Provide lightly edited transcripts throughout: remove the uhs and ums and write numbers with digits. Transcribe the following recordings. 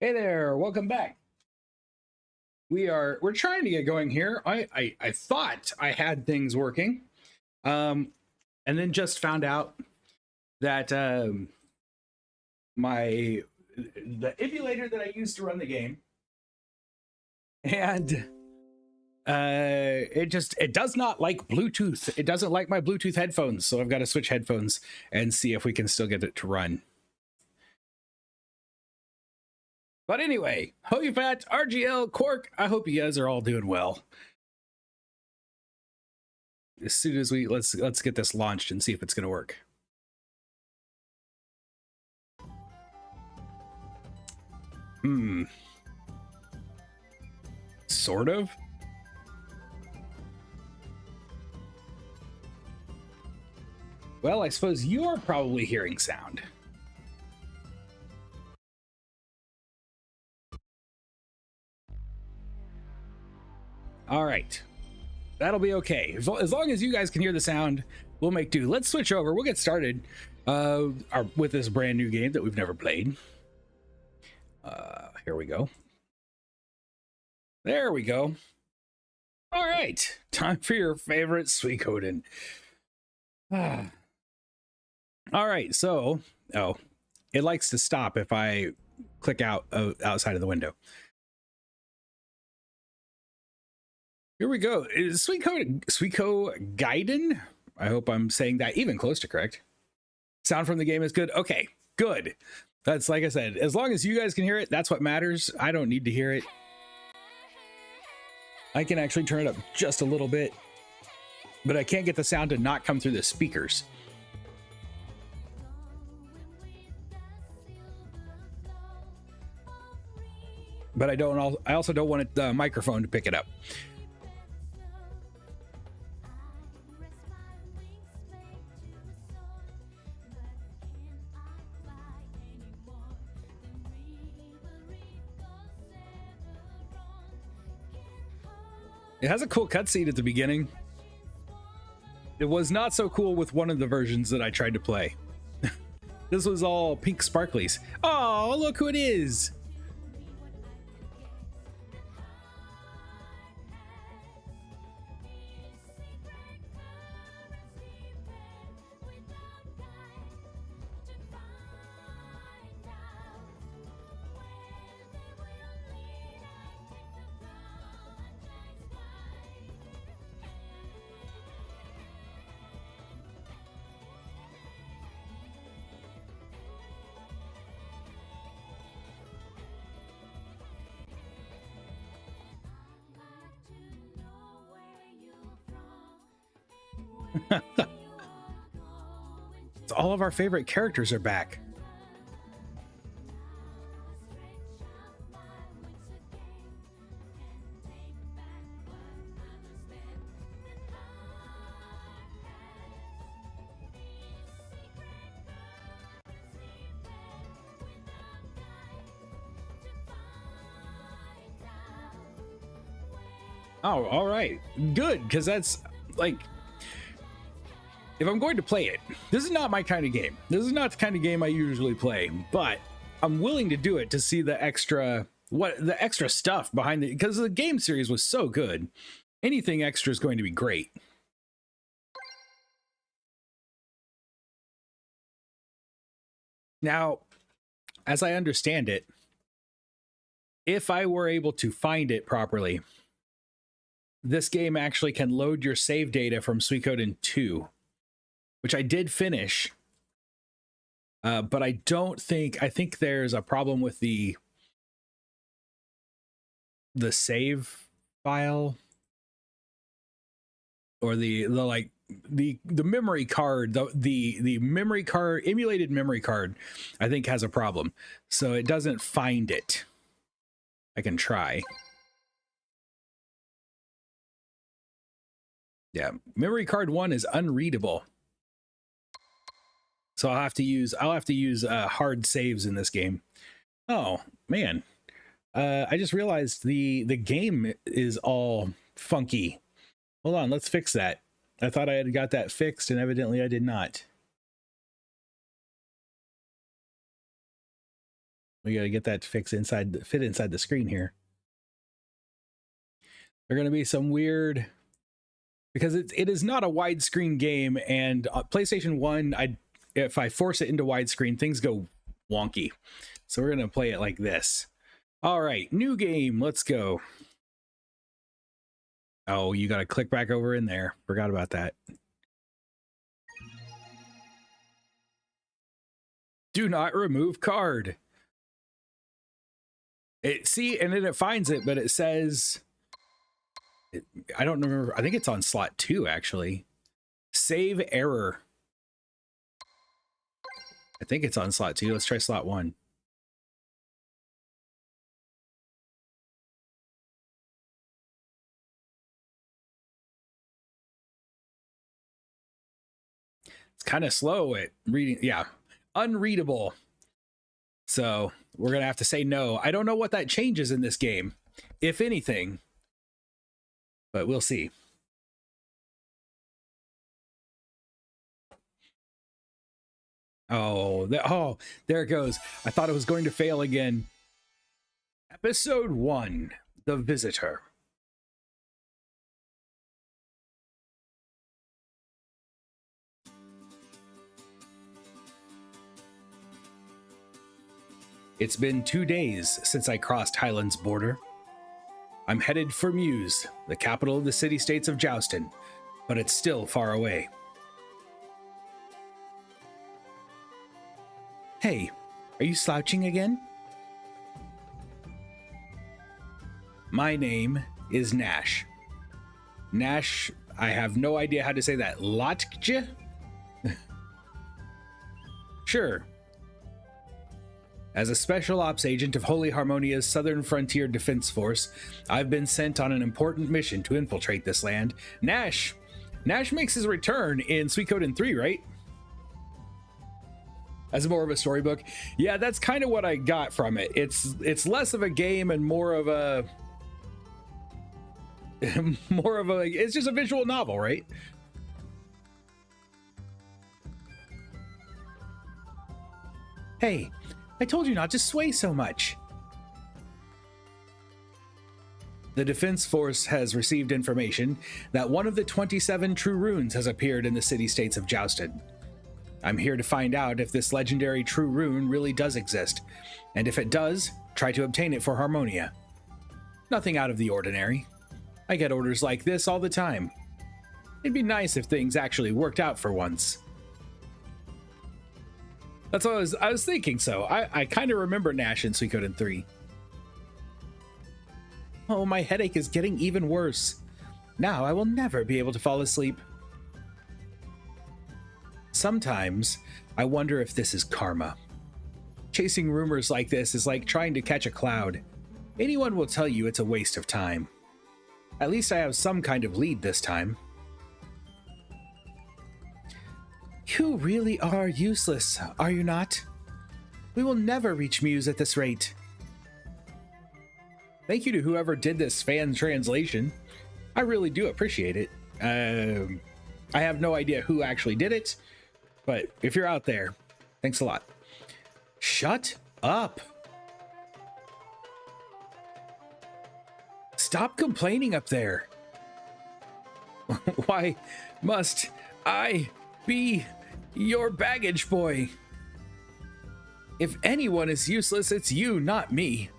Hey there, welcome back. We're trying to get going here. I thought I had things working, um, and then just found out that my the emulator that I used to run the game, and it does not like Bluetooth. It doesn't like my Bluetooth headphones, so I've got to switch headphones and see if we can still get it to run. But anyway, Hoyfat, RGL, Quark, I hope you guys are all doing well. As soon as let's get this launched and see if it's going to work. Sort of. Well, I suppose you're probably hearing sound. All right. That'll be okay. As long as you guys can hear the sound, we'll make do. Let's switch over. We'll get started with this brand new game that we've never played. Here we go. There we go. All right. Time for your favorite Suikoden. All right. So, it likes to stop if I click out outside of the window. Here we go. Is Suikogaiden? I hope I'm saying that even close to correct. Sound from the game is good. Okay, good. That's like I said, as long as you guys can hear it, that's what matters. I don't need to hear it. I can actually turn it up just a little bit, but I can't get the sound to not come through the speakers. But I also don't want the microphone to pick it up. It has a cool cutscene at the beginning. It was not so cool with one of the versions that I tried to play. This was all pink sparklies. Oh, look who it is! All of our favorite characters are back. Oh, all right. Good, because that's like, if I'm going to play it, this is not my kind of game. This is not the kind of game I usually play, but I'm willing to do it to see the extra stuff behind it, because the game series was so good. Anything extra is going to be great. Now, as I understand it, if I were able to find it properly, this game actually can load your save data from Suikoden II, which I did finish. But I think there's a problem with the save file, or the memory card, the memory card, emulated memory card, I think has a problem. So it doesn't find it. I can try. Yeah, memory card 1 is unreadable. So I'll have to use hard saves in this game. Oh man, I just realized the game is all funky. Hold on, let's fix that. I thought I had got that fixed, and evidently I did not. We got to get that to fit inside the screen here. There are going to be some weird, because it is not a widescreen game, and PlayStation 1, if I force it into widescreen, things go wonky. So we're going to play it like this. All right, new game. Let's go. Oh, you got to click back over in there. Forgot about that. Do not remove card. And then it finds it, but it says, I don't remember. I think it's on slot 2, actually. Save error. I think it's on slot 2. Let's try slot 1. It's kind of slow at reading. Yeah, unreadable. So we're going to have to say no. I don't know what that changes in this game, if anything, but we'll see. Oh, there it goes. I thought it was going to fail again. Episode 1, The Visitor. It's been 2 days since I crossed Highland's border. I'm headed for Muse, the capital of the city-states of Joustin, but it's still far away. Hey, are you slouching again? My name is Nash. Nash, I have no idea how to say that. Latkje? Sure. As a special ops agent of Holy Harmonia's Southern Frontier Defense Force, I've been sent on an important mission to infiltrate this land. Nash makes his return in Suikoden III, right? As more of a storybook. Yeah, that's kind of what I got from it. It's less of a game and more of a it's just a visual novel, right? Hey, I told you not to sway so much. The Defense Force has received information that one of the 27 true runes has appeared in the city-states of Joustin. I'm here to find out if this legendary true rune really does exist, and if it does, try to obtain it for Harmonia. Nothing out of the ordinary. I get orders like this all the time. It'd be nice if things actually worked out for once. That's what I was thinking. So I kind of remember Nash in Suikoden 3. Oh, my headache is getting even worse. Now I will never be able to fall asleep. Sometimes I wonder if this is karma. Chasing rumors like this is like trying to catch a cloud. Anyone will tell you it's a waste of time. At least I have some kind of lead this time. You really are useless, are you not? We will never reach Muse at this rate. Thank you to whoever did this fan translation. I really do appreciate it. I have no idea who actually did it, but if you're out there, thanks a lot. Shut up. Stop complaining up there. Why must I be your baggage boy? If anyone is useless, it's you, not me.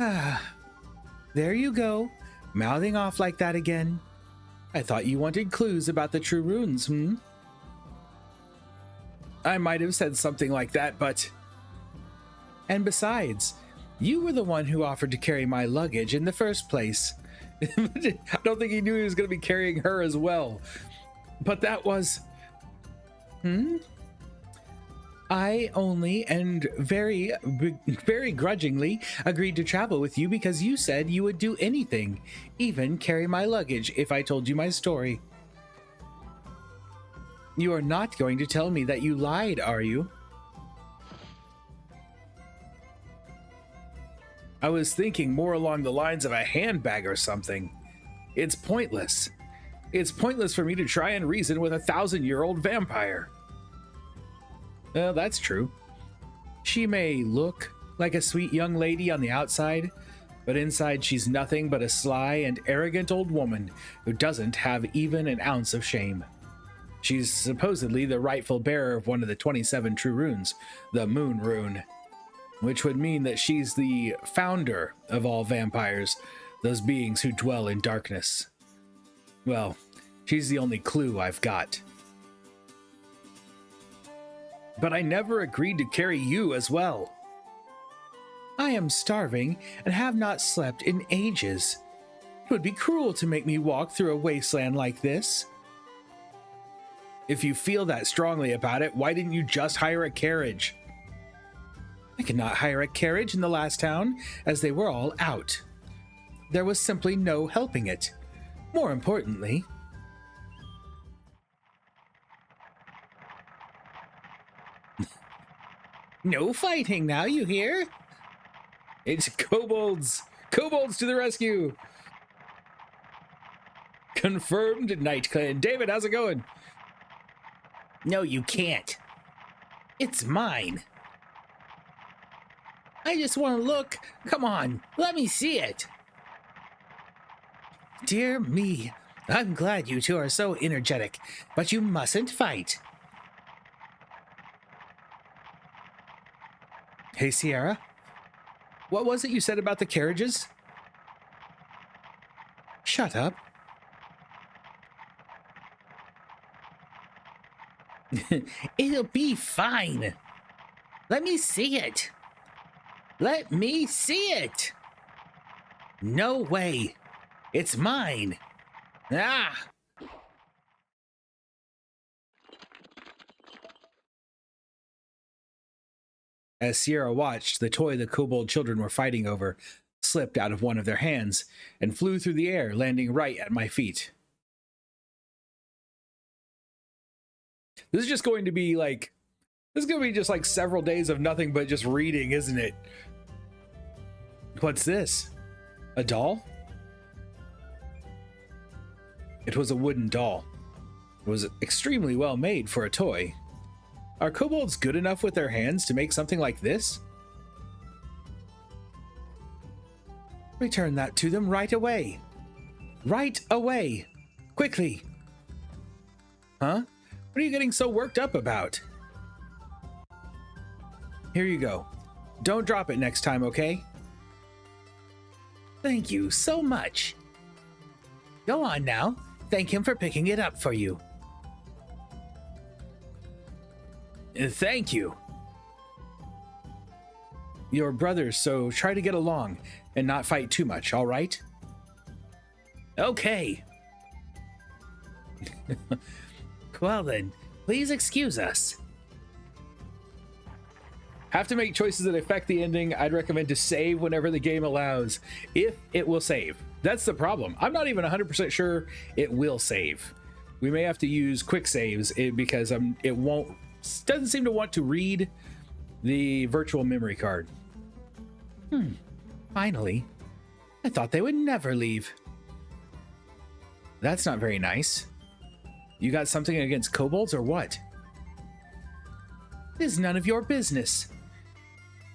Ah, there you go, mouthing off like that again. I thought you wanted clues about the true runes, I might have said something like that, but... And besides, you were the one who offered to carry my luggage in the first place. I don't think he knew he was going to be carrying her as well. But that was... I only and very grudgingly agreed to travel with you because you said you would do anything, even carry my luggage if I told you my story. You are not going to tell me that you lied, are you? I was thinking more along the lines of a handbag or something. It's pointless. It's pointless for me to try and reason with a 1,000-year-old vampire. Well, that's true. She may look like a sweet young lady on the outside, but inside she's nothing but a sly and arrogant old woman who doesn't have even an ounce of shame. She's supposedly the rightful bearer of one of the 27 true runes, the Moon Rune, which would mean that she's the founder of all vampires, those beings who dwell in darkness. Well, she's the only clue I've got. But I never agreed to carry you as well. I am starving and have not slept in ages. It would be cruel to make me walk through a wasteland like this. If you feel that strongly about it, why didn't you just hire a carriage? I could not hire a carriage in the last town, as they were all out. There was simply no helping it. More importantly, no fighting now, you hear? It's kobolds! Kobolds to the rescue! Confirmed Night Clan. David, how's it going? No, you can't. It's mine. I just want to look. Come on, let me see it. Dear me, I'm glad you two are so energetic, but you mustn't fight. Hey, Sierra. What was it you said about the carriages? Shut up. It'll be fine. Let me see it. Let me see it. No way. It's mine. Ah! As Sierra watched, the toy the kobold children were fighting over slipped out of one of their hands and flew through the air, landing right at my feet. This is just going to be like, this is going to be just like several days of nothing but just reading, isn't it? What's this? A doll? It was a wooden doll. It was extremely well made for a toy. Are kobolds good enough with their hands to make something like this? Return that to them right away. Right away. Quickly. Huh? What are you getting so worked up about? Here you go. Don't drop it next time, okay? Thank you so much. Go on now. Thank him for picking it up for you. Thank you. You're brothers, so try to get along and not fight too much, all right? Okay. Well then, please excuse us. Have to make choices that affect the ending. I'd recommend to save whenever the game allows, if it will save. That's the problem. I'm not even 100% sure it will save. We may have to use quick saves because it doesn't seem to want to read the virtual memory card. Finally. I thought they would never leave. That's not very nice. You got something against kobolds or what? It is none of your business.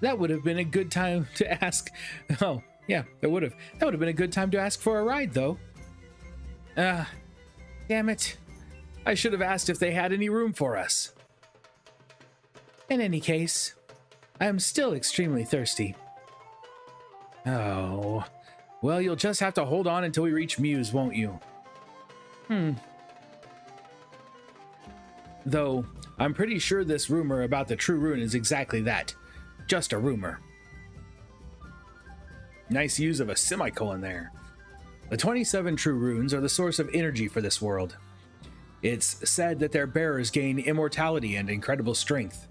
That would have been a good time to ask. Oh, yeah, that would have been a good time to ask for a ride, though. Damn it. I should have asked if they had any room for us. In any case, I am still extremely thirsty. Oh, well, you'll just have to hold on until we reach Muse, won't you? Though, I'm pretty sure this rumor about the true rune is exactly that. Just a rumor. Nice use of a semicolon there. The 27 true runes are the source of energy for this world. It's said that their bearers gain immortality and incredible strength.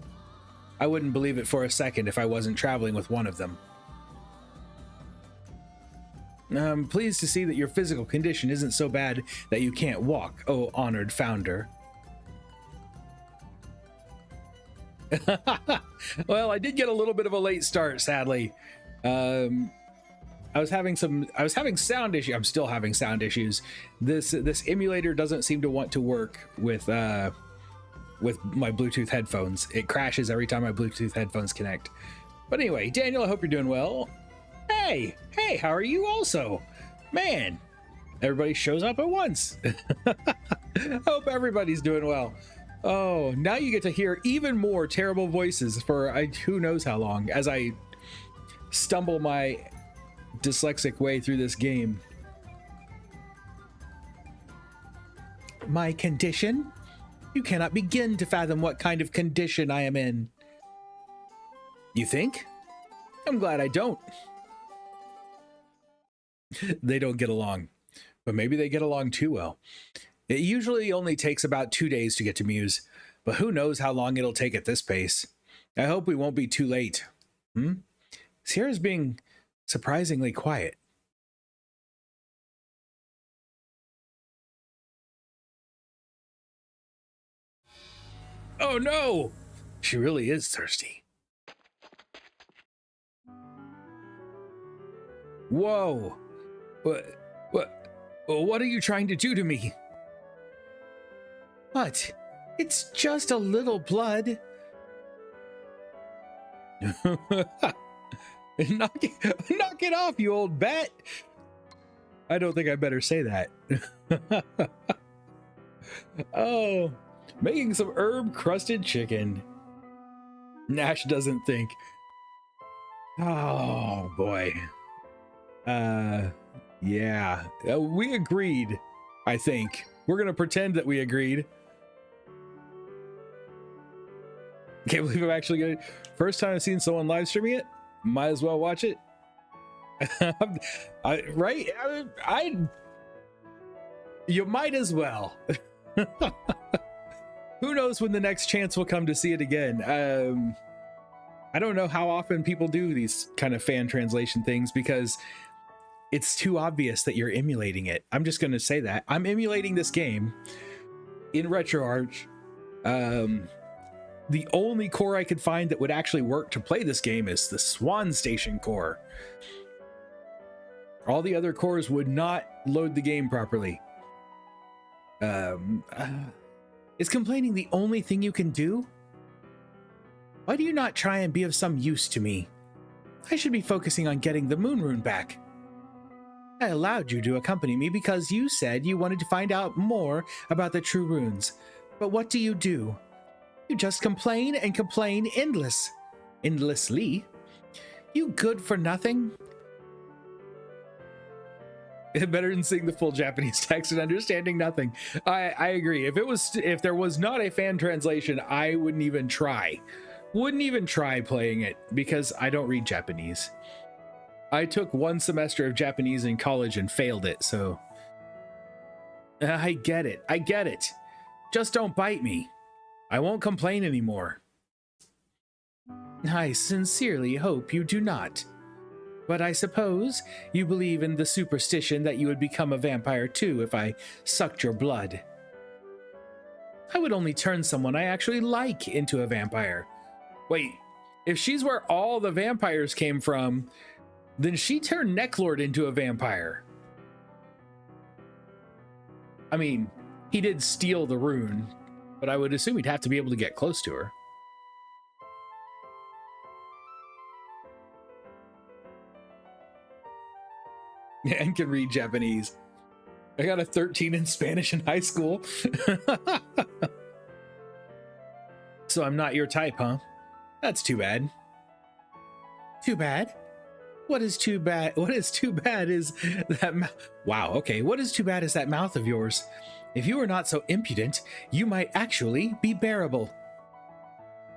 I wouldn't believe it for a second if I wasn't traveling with one of them. I'm pleased to see that your physical condition isn't so bad that you can't walk, oh honored founder. Well, I did get a little bit of a late start, sadly. I was having sound issues. I'm still having sound issues. This emulator doesn't seem to want to work with with my Bluetooth headphones. It crashes every time my Bluetooth headphones connect. But anyway, Daniel, I hope you're doing well. Hey, how are you also? Man, everybody shows up at once. Hope everybody's doing well. Oh, now you get to hear even more terrible voices for who knows how long as I stumble my dyslexic way through this game. My condition? You cannot begin to fathom what kind of condition I am in. You think? I'm glad I don't. They don't get along, but maybe they get along too well. It usually only takes about 2 days to get to Muse, but who knows how long it'll take at this pace. I hope we won't be too late. Sierra's being surprisingly quiet. Oh no! She really is thirsty. Whoa! What are you trying to do to me? What? It's just a little blood. Knock it off, you old bat. I don't think I better say that. Oh, making some herb-crusted chicken. Nash doesn't think. Oh, boy. Yeah. We agreed, I think. We're going to pretend that we agreed. Can't believe I'm actually going to... First time I've seen someone live streaming it. Might as well watch it. Right? You might as well. Who knows when the next chance will come to see it again. I don't know how often people do these kind of fan translation things because it's too obvious that you're emulating it. I'm just going to say that. I'm emulating this game in RetroArch. The only core I could find that would actually work to play this game is the Swan Station core. All the other cores would not load the game properly. Is complaining the only thing you can do? Why do you not try and be of some use to me? I should be focusing on getting the moon rune back. I allowed you to accompany me because you said you wanted to find out more about the true runes. But what do? You just complain and complain endlessly. You good for nothing. Better than seeing the full Japanese text and understanding nothing. I agree. If there was not a fan translation, I wouldn't even try. Wouldn't even try playing it because I don't read Japanese. I took 1 semester of Japanese in college and failed it, so I get it. Just don't bite me. I won't complain anymore. I sincerely hope you do not. But I suppose you believe in the superstition that you would become a vampire too if I sucked your blood. I would only turn someone I actually like into a vampire. Wait, if she's where all the vampires came from, then she turned Necklord into a vampire. I mean, he did steal the rune, but I would assume he'd have to be able to get close to her. And can read Japanese. I got a 13 in Spanish in high school. So I'm not your type, huh? That's too bad. Too bad? What is too bad? What is too bad is that... Wow, okay. What is too bad is that mouth of yours. If you were not so impudent, you might actually be bearable.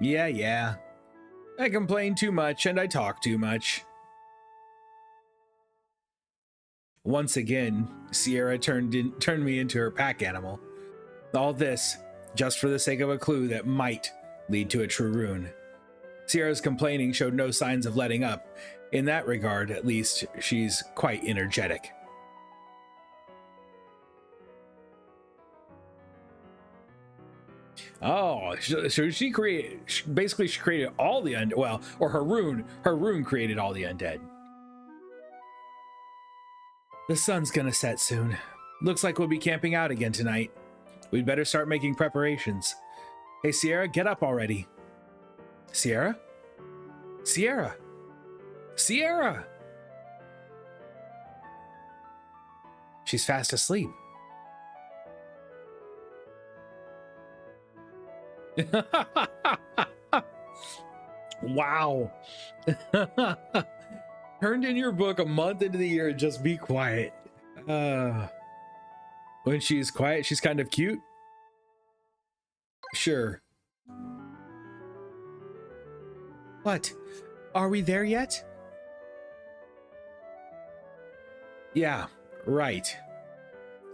Yeah. I complain too much and I talk too much. Once again, Sierra turned me into her pack animal. All this, just for the sake of a clue that might lead to a true rune. Sierra's complaining showed no signs of letting up. In that regard, at least, she's quite energetic. Oh, so she created all the undead. Well, or her rune created all the undead. The sun's gonna set soon. Looks like we'll be camping out again tonight. We'd better start making preparations. Hey, Sierra, get up already. Sierra? Sierra! Sierra! She's fast asleep. Wow. Turned in your book a month into the year, just be quiet. When she's quiet, she's kind of cute. Sure. What? Are we there yet? Yeah, right.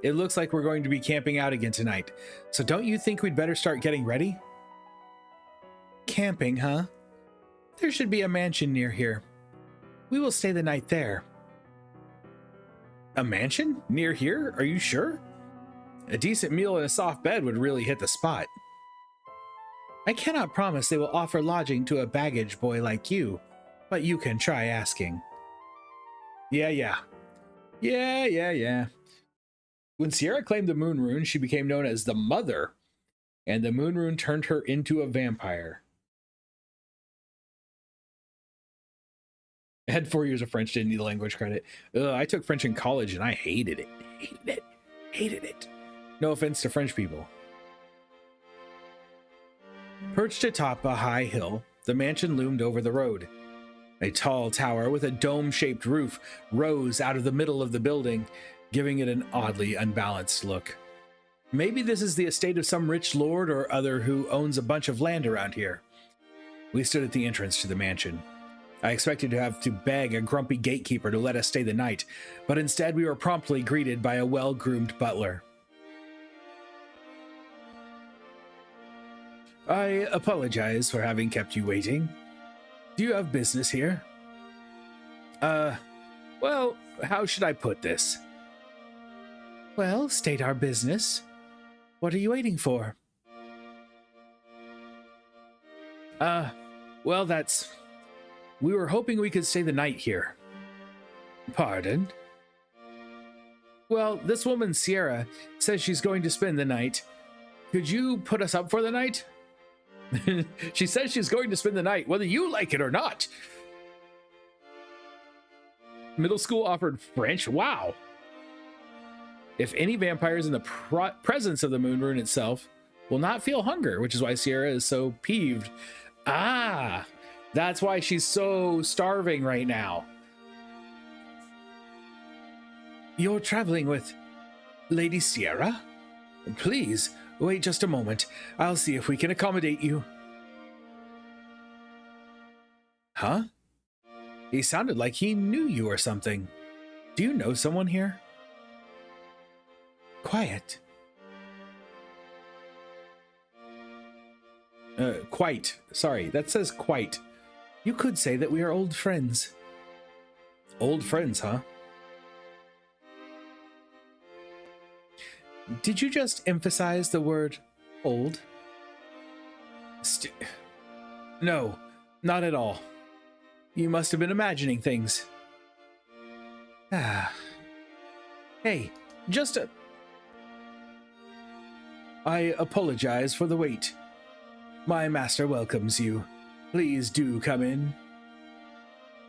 It looks like we're going to be camping out again tonight. So don't you think we'd better start getting ready? Camping, huh? There should be a mansion near here. We will stay the night there. A mansion? Near here? Are you sure? A decent meal and a soft bed would really hit the spot. I cannot promise they will offer lodging to a baggage boy like you, but you can try asking. Yeah. When Sierra claimed the Moon Rune, she became known as the Mother, and the Moon Rune turned her into a vampire. I had 4 years of French, didn't need the language credit. I took French in college and I hated it. Hated it. No offense to French people. Perched atop a high hill, the mansion loomed over the road. A tall tower with a dome-shaped roof rose out of the middle of the building, giving it an oddly unbalanced look. Maybe this is the estate of some rich lord or other who owns a bunch of land around here. We stood at the entrance to the mansion. I expected to have to beg a grumpy gatekeeper to let us stay the night, but instead we were promptly greeted by a well-groomed butler. I apologize for having kept you waiting. Do you have business here? Well, how should I put this? Well, state our business. What are you waiting for? Well, we were hoping we could stay the night here. Pardon? Well, this woman, Sierra, says she's going to spend the night. Could you put us up for the night? She says she's going to spend the night, whether you like it or not. Middle school offered French? Wow. If any vampires in the presence of the Moon Rune itself will not feel hunger, which is why Sierra is so peeved. Ah, that's why she's so starving right now. You're traveling with Lady Sierra? Please, wait just a moment. I'll see if we can accommodate you. Huh? He sounded like he knew you or something. Do you know someone here? Quiet. Quite. Sorry, that says quite. You could say that we are old friends. Old friends, huh? Did you just emphasize the word old? No, not at all. You must have been imagining things. Hey, I apologize for the wait. My master welcomes you. Please do come in.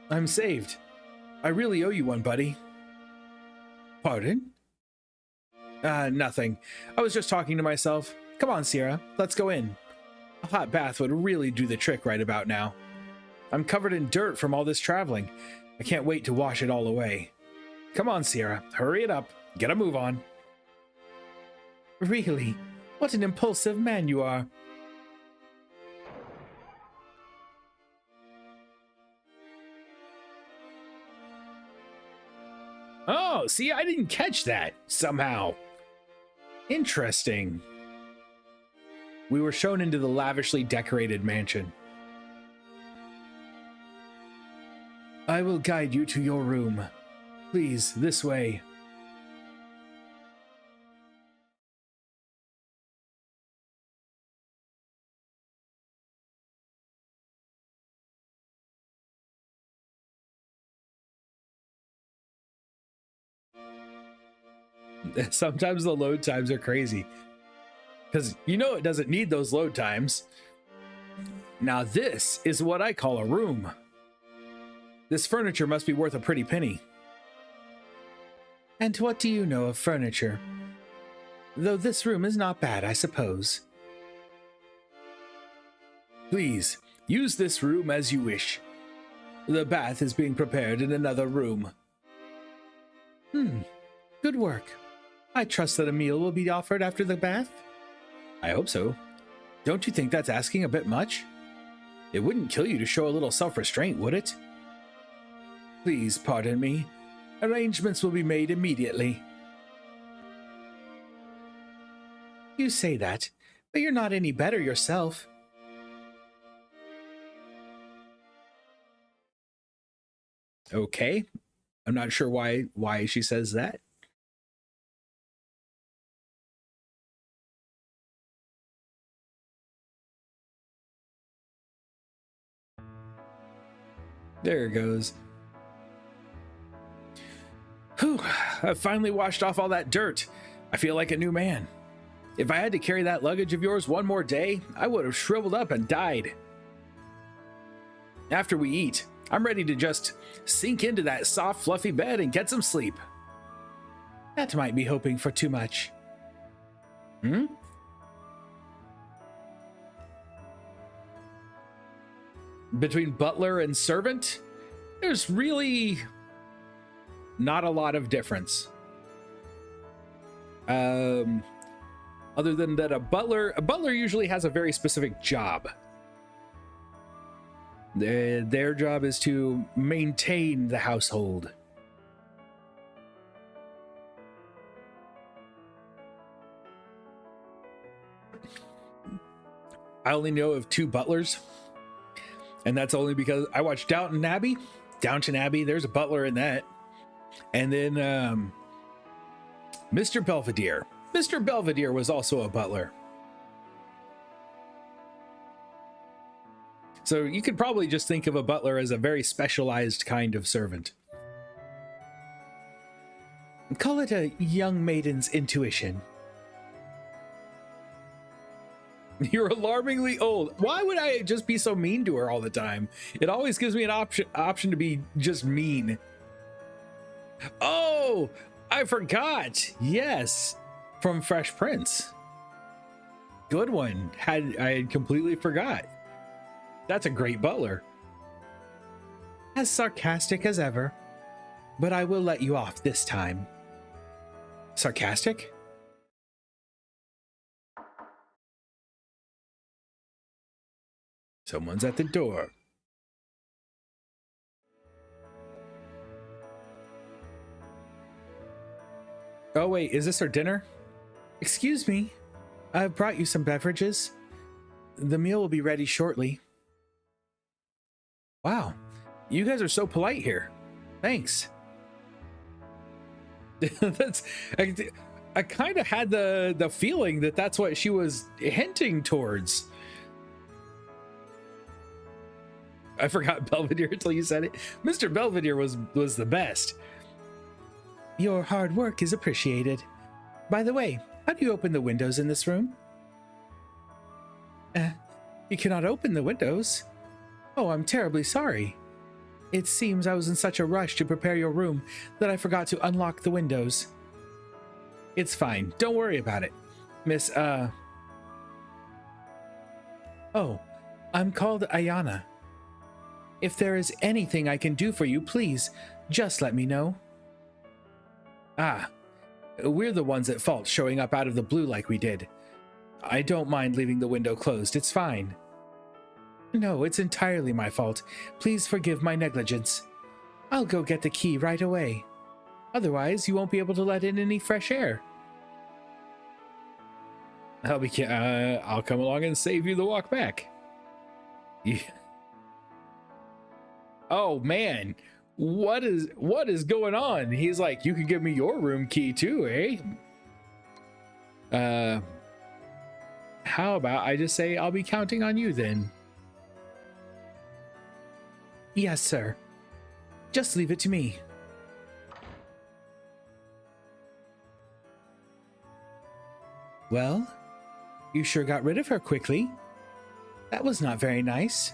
I'm saved. I really owe you one, buddy. Pardon? Nothing. I was just talking to myself. Come on, Sierra, let's go in. A hot bath would really do the trick right about now. I'm covered in dirt from all this traveling. I can't wait to wash it all away. Come on, Sierra, hurry it up. Get a move on. Really? What an impulsive man you are. Oh, see, I didn't catch that somehow. Interesting. We were shown into the lavishly decorated mansion. I will guide you to your room. Please, this way. Sometimes the load times are crazy. because you know it doesn't need those load times. Now this is what I call a room. This furniture must be worth a pretty penny. And what do you know of furniture? Though this room is not bad, I suppose. Please, use this room as you wish. The bath is being prepared in another room. Good work. I trust that a meal will be offered after the bath? I hope so. Don't you think that's asking a bit much? It wouldn't kill you to show a little self-restraint, would it? Please pardon me. Arrangements will be made immediately. You say that, but you're not any better yourself. Okay. I'm not sure why she says that. There it goes. Whew, I've finally washed off all that dirt. I feel like a new man. If I had to carry that luggage of yours one more day, I would have shriveled up and died. After we eat, I'm ready to just sink into that soft, fluffy bed and get some sleep. That might be hoping for too much. Between butler and servant, there's really not a lot of difference. Other than that, a butler usually has a very specific job. Their job is to maintain the household. I only know of 2 butlers, and that's only because I watched Downton Abbey. Downton Abbey, there's a butler in that. And then Mr. Belvedere. Mr. Belvedere was also a butler. So you could probably just think of a butler as a very specialized kind of servant. Call it a young maiden's intuition. You're alarmingly old. Why would I just be so mean to her all the time? It always gives me an option to be just mean. Oh, I forgot. Yes, from Fresh Prince. Good one. I had completely forgot. That's a great butler. As sarcastic as ever, but I will let you off this time. Sarcastic? Someone's at the door. Oh wait, is this our dinner? Excuse me, I've brought you some beverages. The meal will be ready shortly. Wow, you guys are so polite here. Thanks. I kind of had the feeling that that's what she was hinting towards. I forgot Belvedere until you said it. Mr. Belvedere was the best. Your hard work is appreciated. By the way, how do you open the windows in this room? You cannot open the windows. Oh, I'm terribly sorry. It seems I was in such a rush to prepare your room that I forgot to unlock the windows. It's fine. Don't worry about it. Miss, Oh, I'm called Ayana. If there is anything I can do for you, please, just let me know. Ah, we're the ones at fault showing up out of the blue like we did. I don't mind leaving the window closed, it's fine. No, it's entirely my fault. Please forgive my negligence. I'll go get the key right away. Otherwise, you won't be able to let in any fresh air. I'll come along and save you the walk back. Yeah. Oh man, what is going on? He's like, you can give me your room key too, eh? How about I just say I'll be counting on you then? Yes, sir. Just leave it to me. Well, You sure got rid of her quickly. That was not very nice.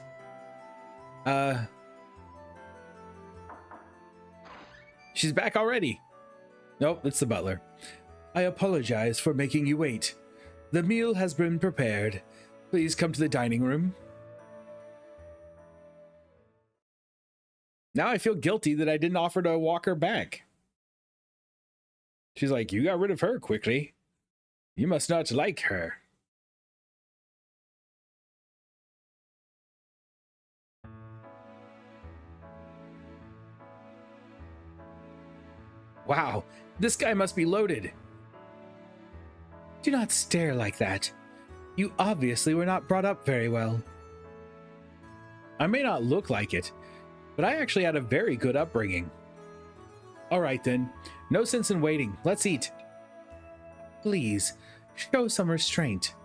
She's back already. Nope, it's the butler. I apologize for making you wait. The meal has been prepared. Please come to the dining room. Now I feel guilty that I didn't offer to walk her back. She's like, you got rid of her quickly. You must not like her. Wow, this guy must be loaded. Do not stare like that. You obviously were not brought up very well. I may not look like it, but I actually had a very good upbringing. All right then, no sense in waiting. Let's eat. Please, show some restraint.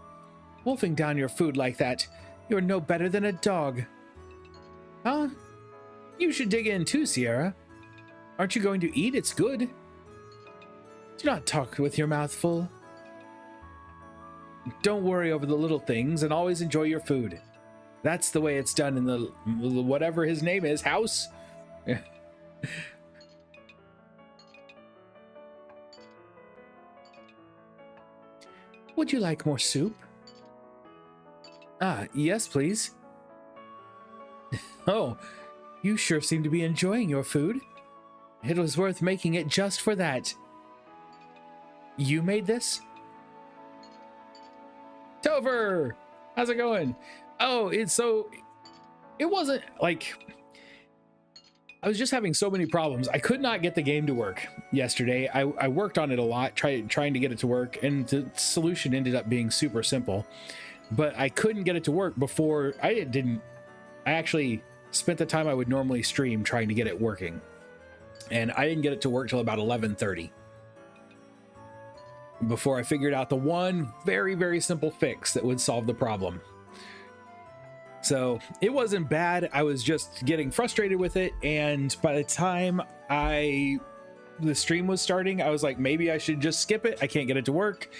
Wolfing down your food like that, you're no better than a dog. Huh? You should dig in too, Sierra. Aren't you going to eat? It's good. Do not talk with your mouth full. Don't worry over the little things and always enjoy your food. That's the way it's done in the whatever his name is, house. Would you like more soup? Ah, yes, please. Oh, you sure seem to be enjoying your food. It was worth making it just for that. You made this? Topher! How's it going? Oh, it wasn't like, I was just having so many problems. I could not get the game to work yesterday. I worked on it a lot, trying to get it to work, and the solution ended up being super simple. But I couldn't get it to work before I actually spent the time I would normally stream trying to get it working. And I didn't get it to work till about 11:30 before I figured out the one very, very simple fix that would solve the problem. So it wasn't bad. I was just getting frustrated with it. And by the time the stream was starting, I was like, maybe I should just skip it. I can't get it to work.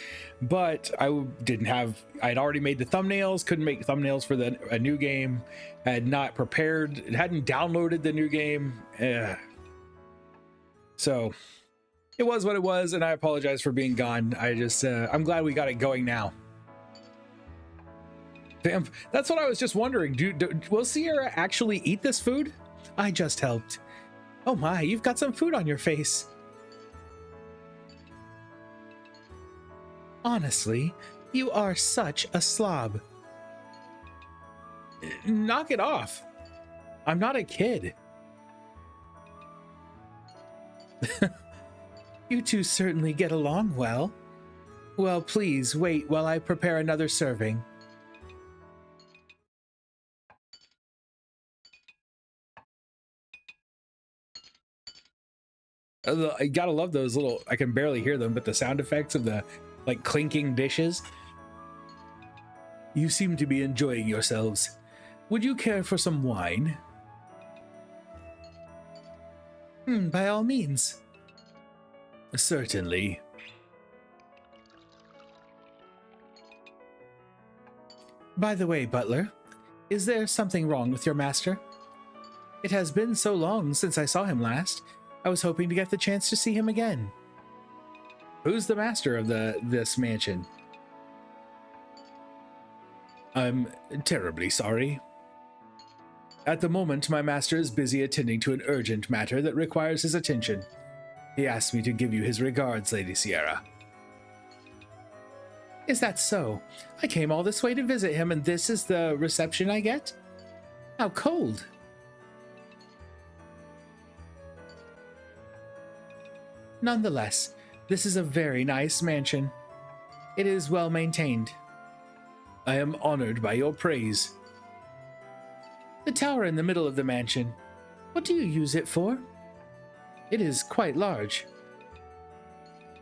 But I'd already made the thumbnails, couldn't make thumbnails for a new game. I had not prepared, hadn't downloaded the new game. So it was what it was, and I apologize for being gone. I'm glad we got it going now. Damn, that's what I was just wondering. Will Sierra actually eat this food? I just helped. Oh my, you've got some food on your face. Honestly, you are such a slob. Knock it off. I'm not a kid. You two certainly get along well. Well, please wait while I prepare another serving. I gotta love those little, I can barely hear them, but the sound effects of the like clinking dishes. You seem to be enjoying yourselves. Would you care for some wine? By all means. Certainly. By the way, butler, is there something wrong with your master? It has been so long since I saw him last. I was hoping to get the chance to see him again. Who's the master of this mansion? I'm terribly sorry. At the moment, my master is busy attending to an urgent matter that requires his attention. He asked me to give you his regards, Lady Sierra. Is that so? I came all this way to visit him, and this is the reception I get? How cold. Nonetheless, this is a very nice mansion. It is well maintained. I am honored by your praise. The tower in the middle of the mansion. What do you use it for? It is quite large.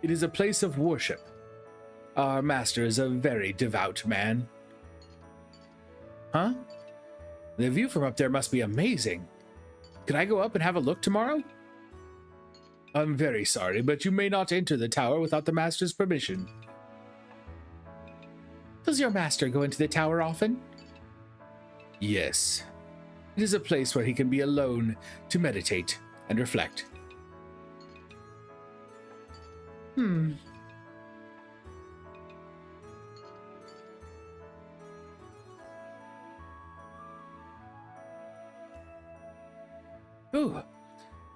It is a place of worship. Our master is a very devout man. Huh? The view from up there must be amazing. Could I go up and have a look tomorrow? I'm very sorry, but you may not enter the tower without the master's permission. Does your master go into the tower often? Yes. It is a place where he can be alone to meditate and reflect. Ooh,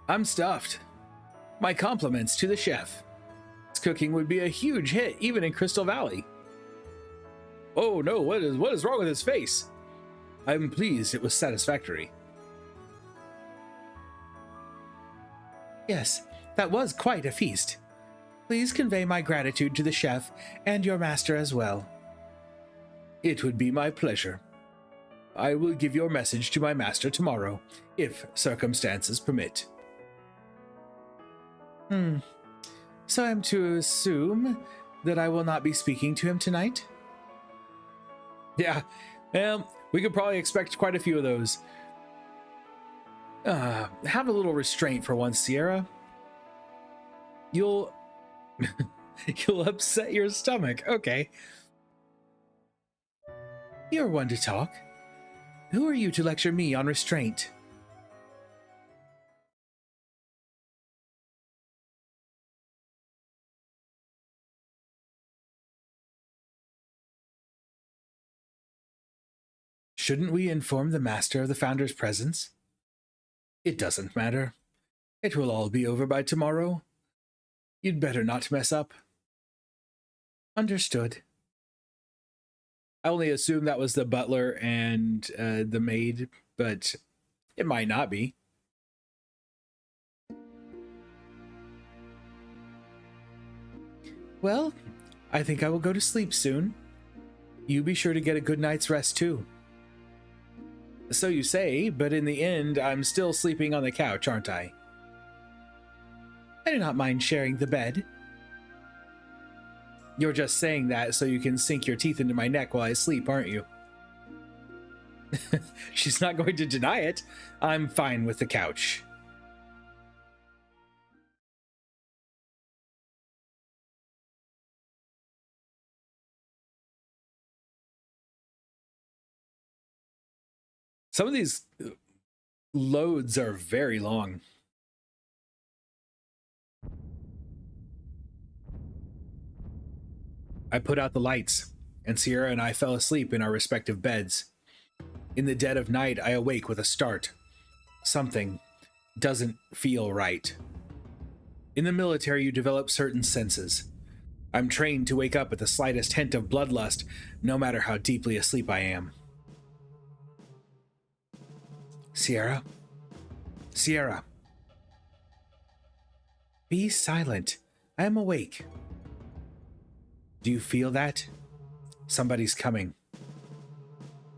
I'm stuffed. My compliments to the chef. His cooking would be a huge hit, even in Crystal Valley. Oh no, what is wrong with his face? I'm pleased it was satisfactory. Yes, that was quite a feast. Please convey my gratitude to the chef and your master as well. It would be my pleasure. I will give your message to my master tomorrow, if circumstances permit. So I'm to assume that I will not be speaking to him tonight? Yeah, we could probably expect quite a few of those. Have a little restraint for once, Sierra. You'll upset your stomach. Okay. You're one to talk. Who are you to lecture me on restraint? Shouldn't we inform the master of the Founder's presence? It doesn't matter. It will all be over by tomorrow. You'd better not mess up. Understood. I only assume that was the butler and the maid, but it might not be. Well, I think I will go to sleep soon. You be sure to get a good night's rest too. So you say, but in the end, I'm still sleeping on the couch, aren't I? I do not mind sharing the bed. You're just saying that so you can sink your teeth into my neck while I sleep, aren't you? She's not going to deny it. I'm fine with the couch. Some of these loads are very long. I put out the lights, and Sierra and I fell asleep in our respective beds. In the dead of night, I awake with a start. Something doesn't feel right. In the military, you develop certain senses. I'm trained to wake up at the slightest hint of bloodlust, no matter how deeply asleep I am. Sierra? Sierra. Be silent. I am awake. Do you feel that? Somebody's coming.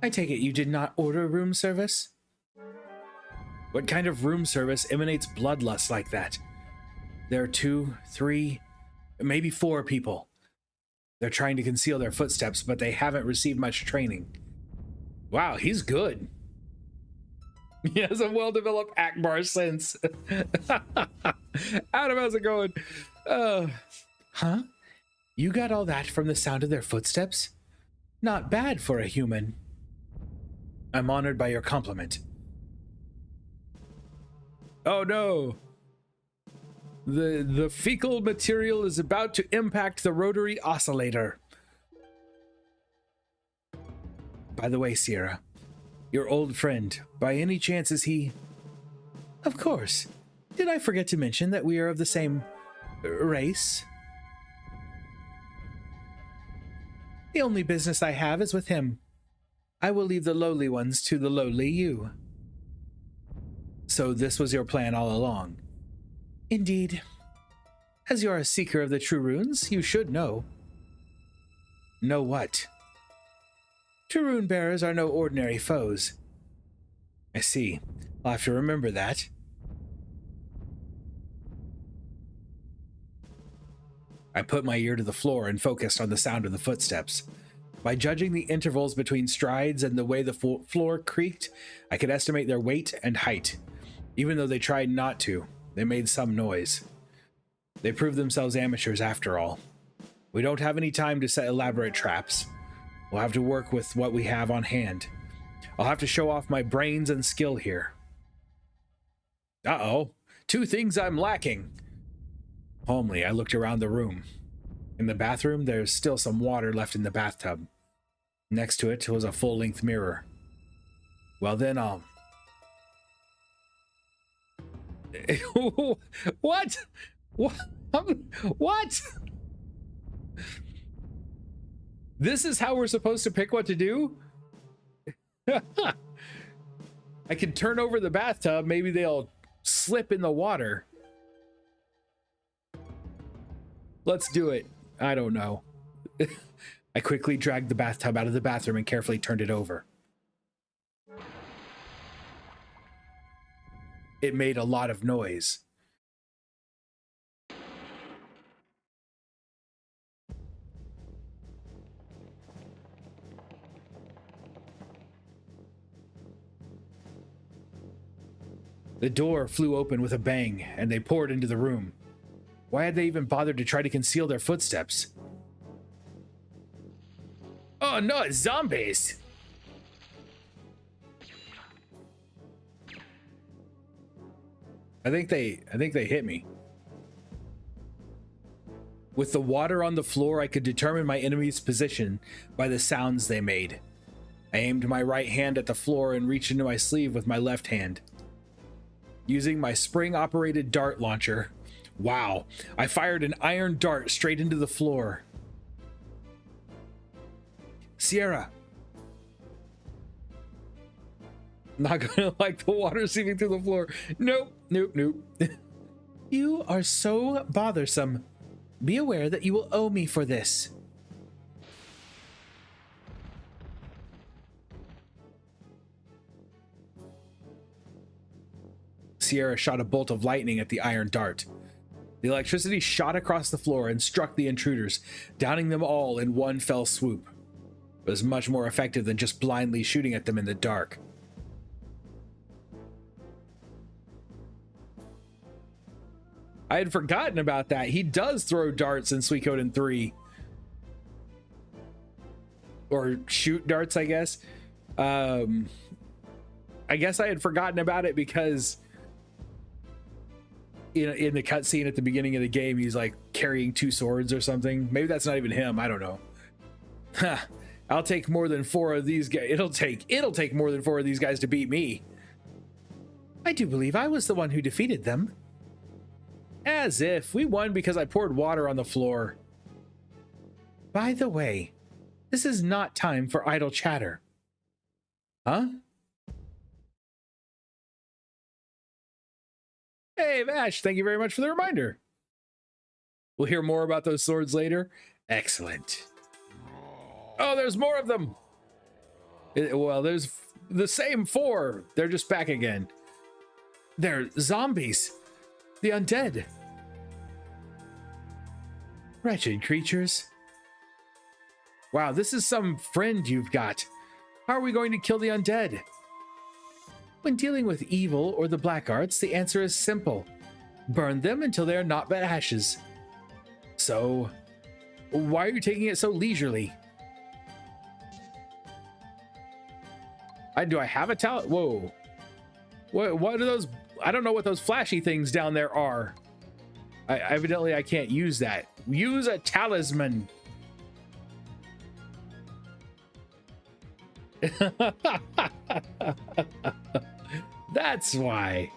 I take it you did not order room service? What kind of room service emanates bloodlust like that? There are 2, 3, maybe 4 people. They're trying to conceal their footsteps, but they haven't received much training. Wow, he's good. He has a well-developed Akbar sense. Adam, how's it going? Huh? You got all that from the sound of their footsteps? Not bad for a human. I'm honored by your compliment. Oh no! The fecal material is about to impact the rotary oscillator. By the way, Sierra, your old friend, by any chance is he... Of course. Did I forget to mention that we are of the same race? The only business I have is with him. I will leave the lowly ones to the lowly you. So this was your plan all along? Indeed. As you're a seeker of the true runes, you should know. Know what? True rune bearers are no ordinary foes. I see. I'll have to remember that. I put my ear to the floor and focused on the sound of the footsteps. By judging the intervals between strides and the way the floor creaked, I could estimate their weight and height. Even though they tried not to, they made some noise. They proved themselves amateurs after all. We don't have any time to set elaborate traps. We'll have to work with what we have on hand. I'll have to show off my brains and skill here. Uh-oh. 2 things I'm lacking. Calmly, I looked around the room. In the bathroom, there's still some water left in the bathtub. Next to it was a full-length mirror. Well, then I'll... What? What? This is how we're supposed to pick what to do? I can turn over the bathtub. Maybe they'll slip in the water. Let's do it. I don't know. I quickly dragged the bathtub out of the bathroom and carefully turned it over. It made a lot of noise. The door flew open with a bang, and they poured into the room. Why had they even bothered to try to conceal their footsteps? Oh no, it's zombies! I think they hit me. With the water on the floor, I could determine my enemy's position by the sounds they made. I aimed my right hand at the floor and reached into my sleeve with my left hand. Using my spring-operated dart launcher, wow, I fired an iron dart straight into the floor. Sierra. Not gonna like the water seeping through the floor. Nope, nope, nope. You are so bothersome. Be aware that you will owe me for this. Sierra shot a bolt of lightning at the iron dart. The electricity shot across the floor and struck the intruders, downing them all in one fell swoop. It was much more effective than just blindly shooting at them in the dark. I had forgotten about that. He does throw darts in Suikoden III. Or shoot darts, I guess. I guess I had forgotten about it because in the cutscene at the beginning of the game, he's like carrying 2 swords or something. Maybe that's not even him. I don't know. I'll take more than 4 of these guys. It'll take more than 4 of these guys to beat me. I do believe I was the one who defeated them. As if. We won because I poured water on the floor. By the way, this is not time for idle chatter. Huh? Hey, Vash, thank you very much for the reminder. We'll hear more about those swords later. Excellent. Oh, there's more of them. Well, there's the same 4. They're just back again. They're zombies. The undead. Wretched creatures. Wow, this is some friend you've got. How are we going to kill the undead? When dealing with evil or the black arts, the answer is simple. Burn them until they are naught but ashes. So, why are you taking it so leisurely? Do I have a talent? Whoa. What are those? I don't know what those flashy things down there are. Evidently, I can't use that. Use a talisman. That's why.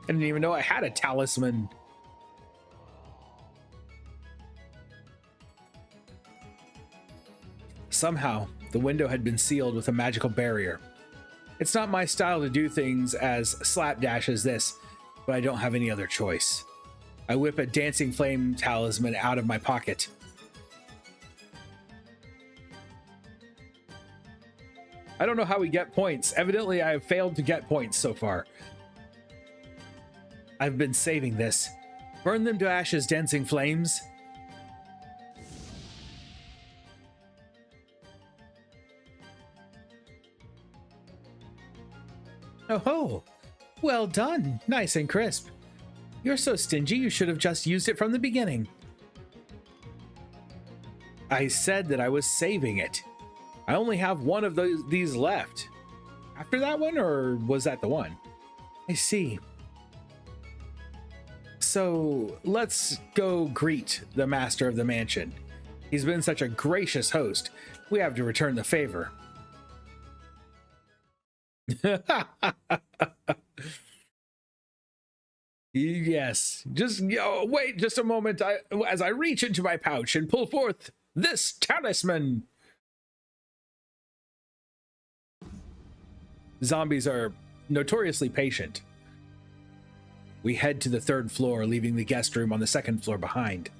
I didn't even know I had a talisman. Somehow, the window had been sealed with a magical barrier. It's not my style to do things as slapdash as this, but I don't have any other choice. I whip a dancing flame talisman out of my pocket. I don't know how we get points. Evidently, I have failed to get points so far. I've been saving this. Burn them to ashes, dancing flames. Oh ho! Well done. Nice and crisp. You're so stingy, you should have just used it from the beginning. I said that I was saving it. I only have one of these left. After that one, or was that the one? I see. So let's go greet the master of the mansion. He's been such a gracious host. We have to return the favor. Yes, just wait just a moment as I reach into my pouch and pull forth this talisman. Zombies are notoriously patient. We head to the 3rd floor, leaving the guest room on the 2nd floor behind.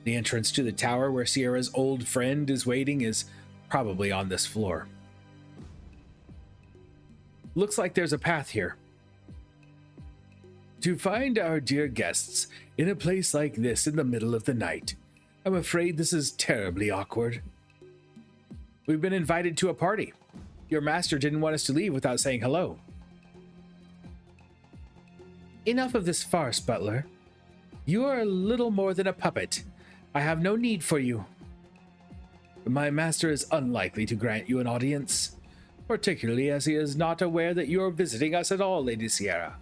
The entrance to the tower where Sierra's old friend is waiting is probably on this floor. Looks like there's a path here. To find our dear guests in a place like this in the middle of the night. I'm afraid this is terribly awkward. We've been invited to a party. Your master didn't want us to leave without saying hello. Enough of this farce, butler. You are a little more than a puppet. I have no need for you. My master is unlikely to grant you an audience, particularly as he is not aware that you are visiting us at all, Lady Sierra.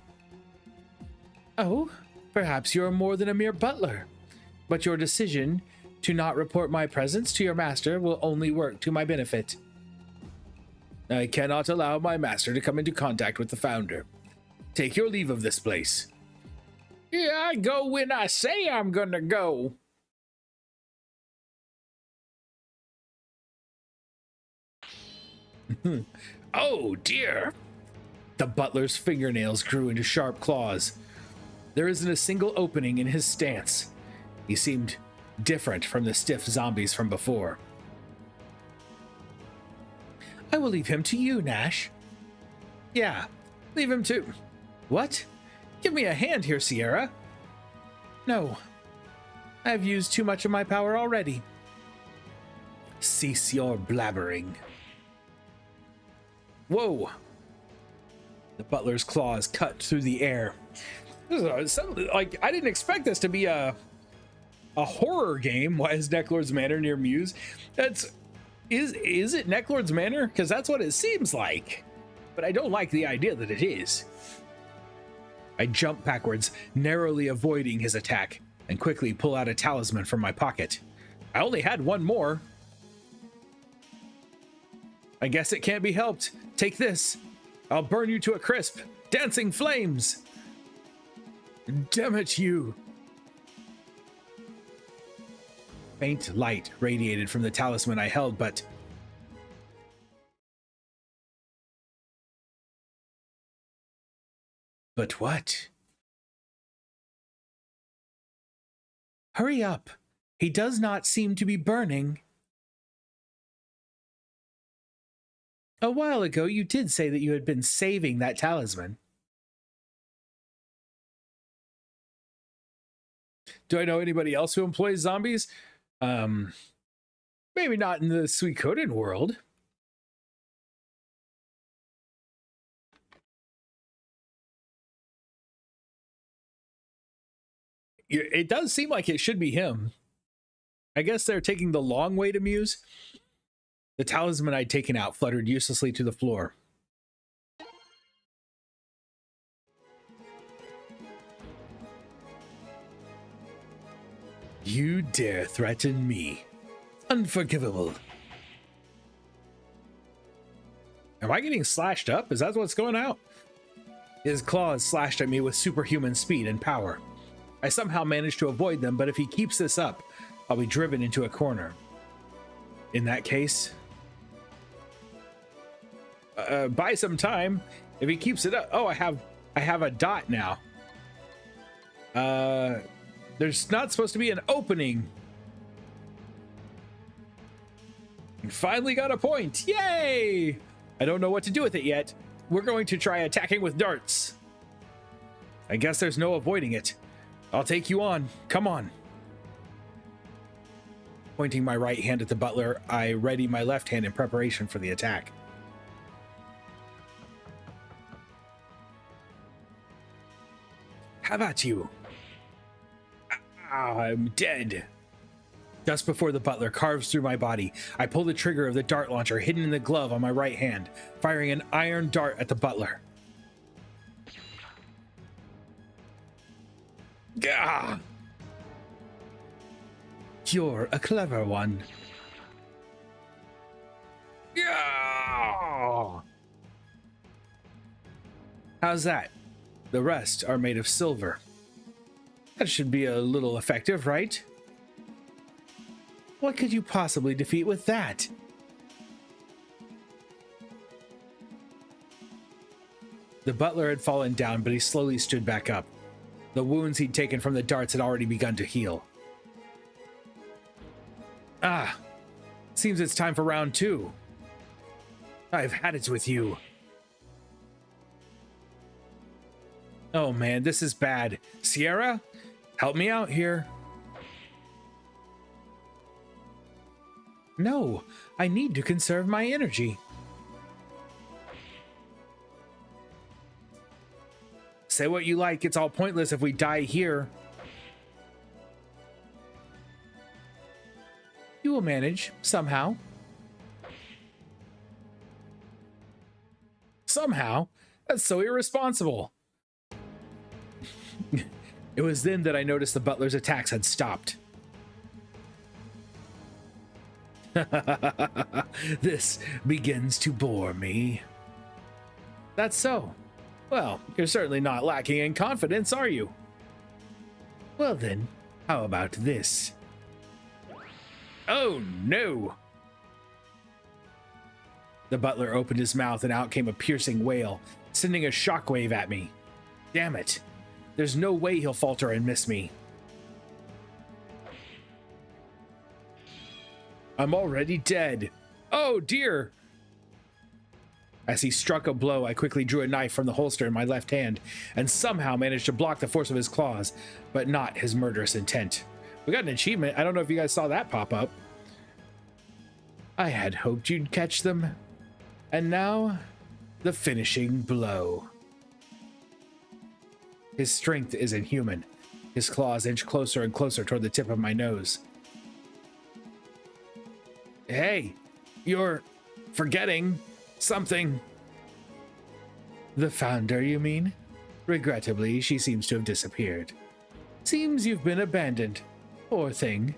Oh, perhaps you are more than a mere butler, but your decision to not report my presence to your master will only work to my benefit. I cannot allow my master to come into contact with the founder. Take your leave of this place. Yeah, I go when I say I'm gonna go. Oh dear. The butler's fingernails grew into sharp claws. There isn't a single opening in his stance. He seemed different from the stiff zombies from before. I will leave him to you, Nash. Yeah, leave him to... What? Give me a hand here, Sierra. No. I've used too much of my power already. Cease your blabbering. Whoa. The butler's claws cut through the air. Like, I didn't expect this to be a horror game. Why is Necklord's Manor near Muse? Is it Necklord's Manor? Because that's what it seems like. But I don't like the idea that it is. I jump backwards, narrowly avoiding his attack, and quickly pull out a talisman from my pocket. I only had one more. I guess it can't be helped. Take this. I'll burn you to a crisp. Dancing flames. Damn it, you. Faint light radiated from the talisman I held, but... But what? Hurry up. He does not seem to be burning. A while ago, you did say that you had been saving that talisman. Do I know anybody else who employs zombies? Maybe not in the Suikoden world. It does seem like it should be him. I guess they're taking the long way to Muse. The talisman I'd taken out fluttered uselessly to the floor. You dare threaten me. Unforgivable. Am I getting slashed up? Is that what's going out? His claws slashed at me with superhuman speed and power. I somehow managed to avoid them, but if he keeps this up, I'll be driven into a corner. In that case, buy some time. If he keeps it up, oh, I have a dot now. There's not supposed to be an opening. We finally got a point. Yay! I don't know what to do with it yet. We're going to try attacking with darts. I guess there's no avoiding it. I'll take you on. Come on. Pointing my right hand at the butler, I ready my left hand in preparation for the attack. How about you? I'm dead. Just before the butler carves through my body, I pull the trigger of the dart launcher hidden in the glove on my right hand, firing an iron dart at the butler. Gah! You're a clever one. Yeah! How's that? The rest are made of silver. That should be a little effective, right? What could you possibly defeat with that? The butler had fallen down, but he slowly stood back up. The wounds he'd taken from the darts had already begun to heal. Ah, seems it's time for round 2. I've had it with you. Oh man, this is bad. Sierra, help me out here. No, I need to conserve my energy. Say what you like, it's all pointless if we die here. You will manage, somehow. Somehow? That's so irresponsible. It was then that I noticed the butler's attacks had stopped. This begins to bore me. That's so. Well, you're certainly not lacking in confidence, are you? Well then, how about this? Oh no! The butler opened his mouth and out came a piercing wail, sending a shockwave at me. Damn it. There's no way he'll falter and miss me. I'm already dead. Oh dear. As he struck a blow, I quickly drew a knife from the holster in my left hand and somehow managed to block the force of his claws, but not his murderous intent. We got an achievement. I don't know if you guys saw that pop up. I had hoped you'd catch them. And now, the finishing blow. His strength is inhuman. His claws inch closer and closer toward the tip of my nose. Hey, you're forgetting something. The founder, you mean? Regrettably, she seems to have disappeared. Seems you've been abandoned. Poor thing.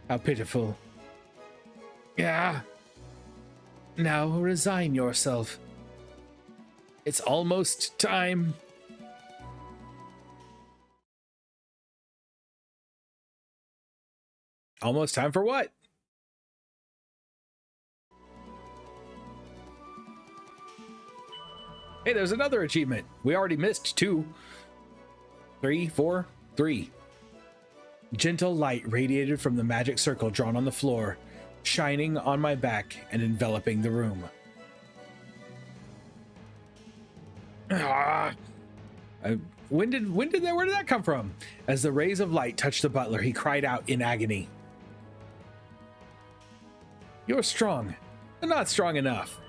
How pitiful. Yeah. Now resign yourself. It's almost time. Almost time for what? Hey, there's another achievement. We already missed 2. 3, 4, 3. Gentle light radiated from the magic circle drawn on the floor, shining on my back and enveloping the room. Where did that come from? As the rays of light touched the butler, he cried out in agony. You're strong, but not strong enough.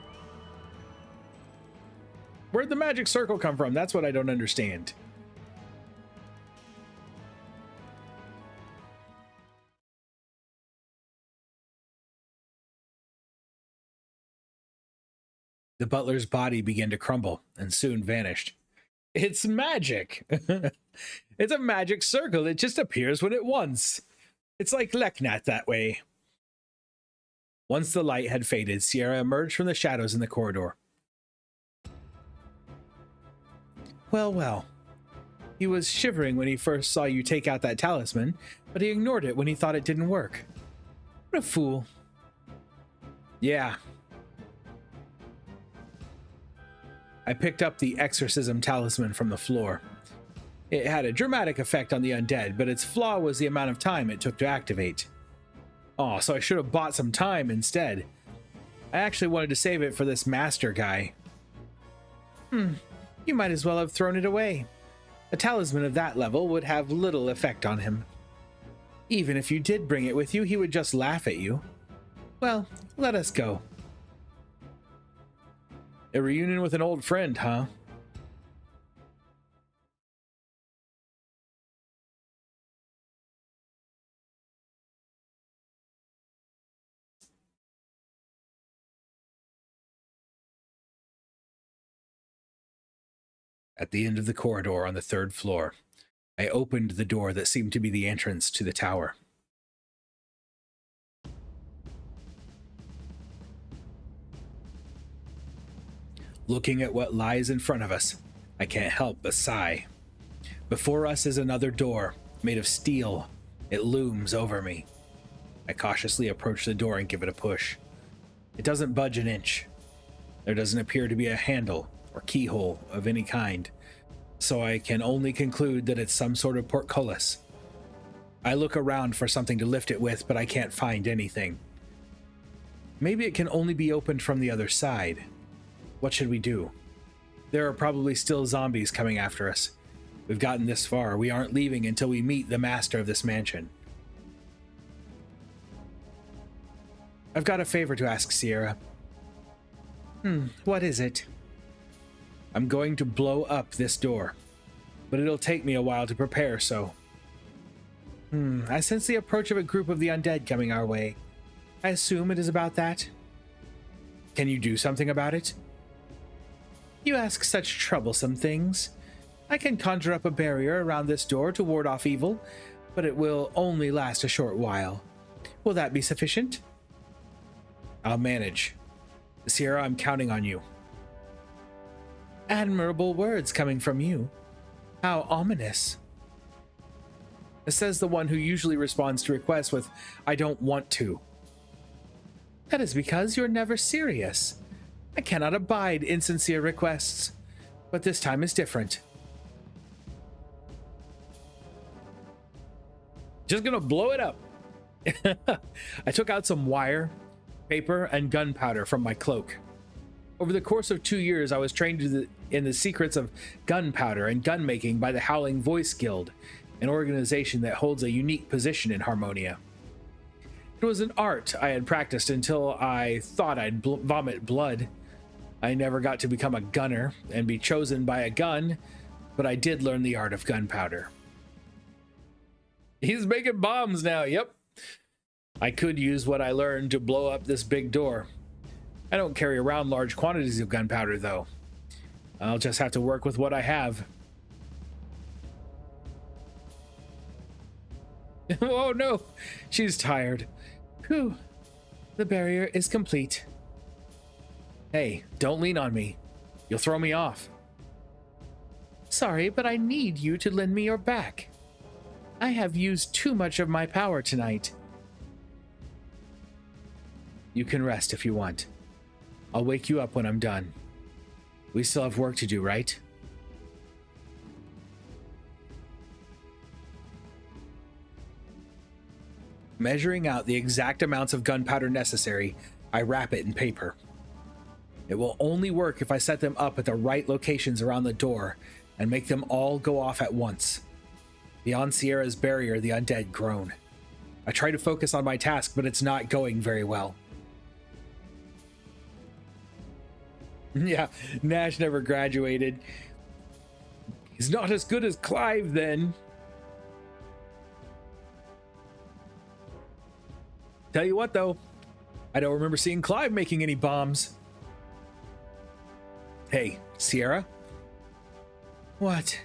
Where'd the magic circle come from? That's what I don't understand. The butler's body began to crumble and soon vanished. It's magic. It's a magic circle. It just appears when it wants. It's like Leknat that way. Once the light had faded, Sierra emerged from the shadows in the corridor. Well, well. He was shivering when he first saw you take out that talisman, but he ignored it when he thought it didn't work. What a fool. Yeah. I picked up the exorcism talisman from the floor. It had a dramatic effect on the undead, but its flaw was the amount of time it took to activate. Oh, so I should have bought some time instead. I actually wanted to save it for this master guy. You might as well have thrown it away. A talisman of that level would have little effect on him. Even if you did bring it with you, he would just laugh at you. Well, let us go. A reunion with an old friend, huh? At the end of the corridor on the 3rd floor, I opened the door that seemed to be the entrance to the tower. Looking at what lies in front of us, I can't help but sigh. Before us is another door, made of steel. It looms over me. I cautiously approach the door and give it a push. It doesn't budge an inch. There doesn't appear to be a handle or keyhole of any kind, so I can only conclude that it's some sort of portcullis. I look around for something to lift it with, but I can't find anything. Maybe it can only be opened from the other side. What should we do? There are probably still zombies coming after us. We've gotten this far. We aren't leaving until we meet the master of this mansion. I've got a favor to ask, Sierra. What is it? I'm going to blow up this door, but it'll take me a while to prepare, so... I sense the approach of a group of the undead coming our way. I assume it is about that. Can you do something about it? You ask such troublesome things. I can conjure up a barrier around this door to ward off evil, but it will only last a short while. Will that be sufficient? I'll manage. Sierra, I'm counting on you. Admirable words coming from you. How ominous. Says the one who usually responds to requests with, I don't want to. That is because you're never serious. I cannot abide insincere requests, but this time is different. Just gonna blow it up. I took out some wire, paper, and gunpowder from my cloak. Over the course of 2 years, I was trained in the secrets of gunpowder and gun making by the Howling Voice Guild, an organization that holds a unique position in Harmonia. It was an art I had practiced until I thought I'd vomit blood. I never got to become a gunner and be chosen by a gun, but I did learn the art of gunpowder. He's making bombs now, yep. I could use what I learned to blow up this big door. I don't carry around large quantities of gunpowder, though. I'll just have to work with what I have. Oh no, she's tired. Whew, the barrier is complete. Hey, don't lean on me. You'll throw me off. Sorry, but I need you to lend me your back. I have used too much of my power tonight. You can rest if you want. I'll wake you up when I'm done. We still have work to do, right? Measuring out the exact amounts of gunpowder necessary, I wrap it in paper. It will only work if I set them up at the right locations around the door and make them all go off at once. Beyond Sierra's barrier, the undead groan. I try to focus on my task, but it's not going very well. Yeah, Nash never graduated. He's not as good as Clive then. Tell you what, though, I don't remember seeing Clive making any bombs. Hey, Sierra? What?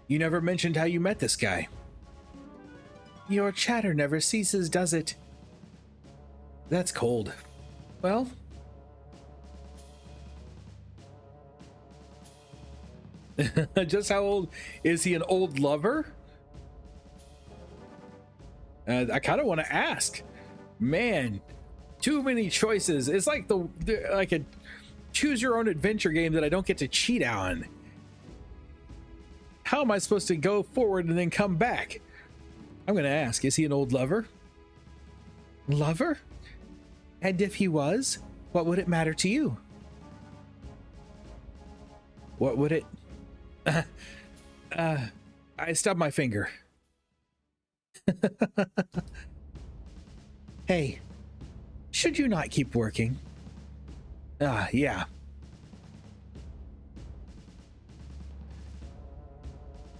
You never mentioned how you met this guy. Your chatter never ceases, does it? That's cold. Well... Just how old? Is he an old lover? I kind of want to ask. Man, too many choices. It's like like a choose your own adventure game that I don't get to cheat on. How am I supposed to go forward and then come back? I'm going to ask, is he an old lover? Lover? And if he was, what would it matter to you? What would it... I stubbed my finger. Hey, should you not keep working? Yeah.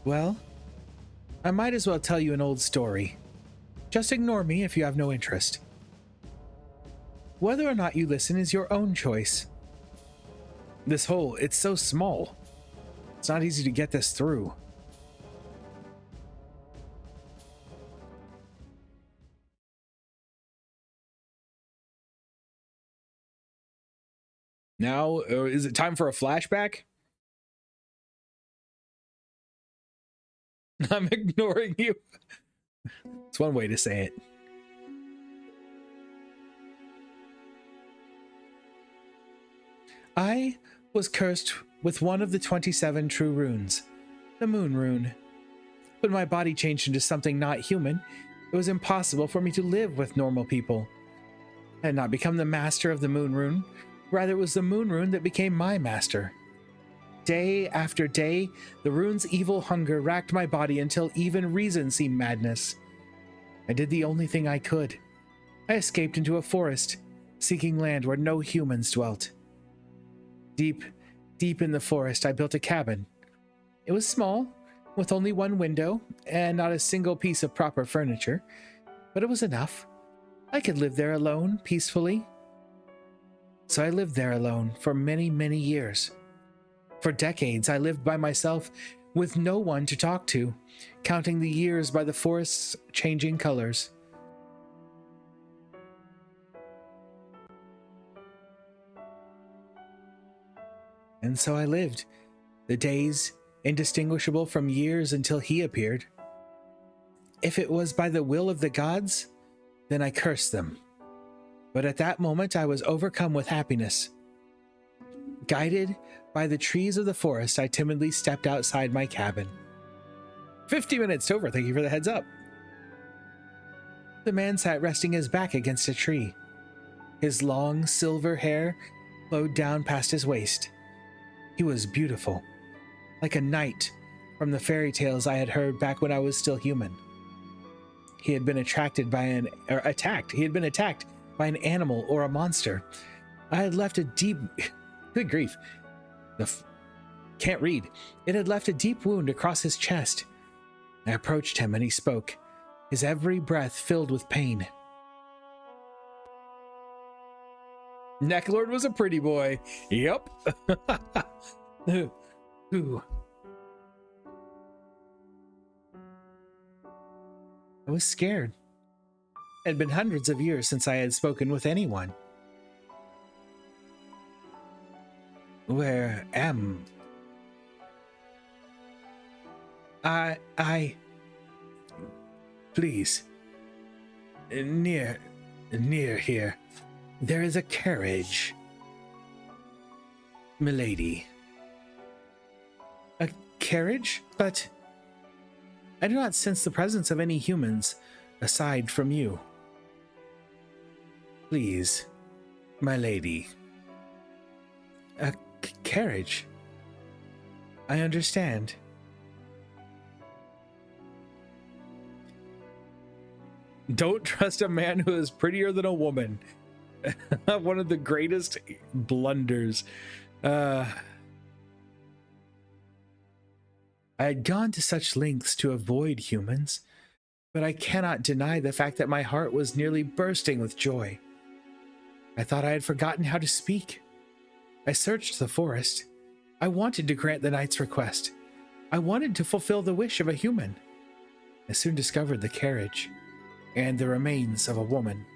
Well, I might as well tell you an old story. Just ignore me if you have no interest. Whether or not you listen is your own choice. This hole, it's so small. It's not easy to get this through. Now, is it time for a flashback? I'm ignoring you. It's one way to say it. I was cursed with one of the 27 true runes, the moon rune. When my body changed into something not human, it was impossible for me to live with normal people. I had not become the master of the moon rune, rather it was the moon rune that became my master. Day after day, the rune's evil hunger racked my body until even reason seemed madness. I did the only thing I could. I escaped into a forest, seeking land where no humans dwelt. Deep in the forest, I built a cabin. It was small, with only one window and not a single piece of proper furniture, but it was enough. I could live there alone, peacefully. So I lived there alone for many, many years. For decades, I lived by myself with no one to talk to, counting the years by the forest's changing colors. And so I lived, the days indistinguishable from years until he appeared. If it was by the will of the gods, then I cursed them. But at that moment, I was overcome with happiness. Guided by the trees of the forest, I timidly stepped outside my cabin. 50 minutes over, thank you for the heads up. The man sat resting his back against a tree. His long silver hair flowed down past his waist. He was beautiful, like a knight from the fairy tales I had heard back when I was still human. He had been attacked by an animal or a monster. I had left a deep, good grief, can't read. It had left a deep wound across his chest. I approached him and he spoke, his every breath filled with pain. Necklord was a pretty boy. Yep. Ooh. I was scared. It had been hundreds of years since I had spoken with anyone. Where am I? Please. Near here. There is a carriage. Milady. A carriage? But I do not sense the presence of any humans aside from you. Please, my lady. A carriage? I understand. Don't trust a man who is prettier than a woman. One of the greatest blunders. I had gone to such lengths to avoid humans, but I cannot deny the fact that my heart was nearly bursting with joy. I thought I had forgotten how to speak. I searched the forest. I wanted to grant the knight's request. I wanted to fulfill the wish of a human. I soon discovered the carriage and the remains of a woman.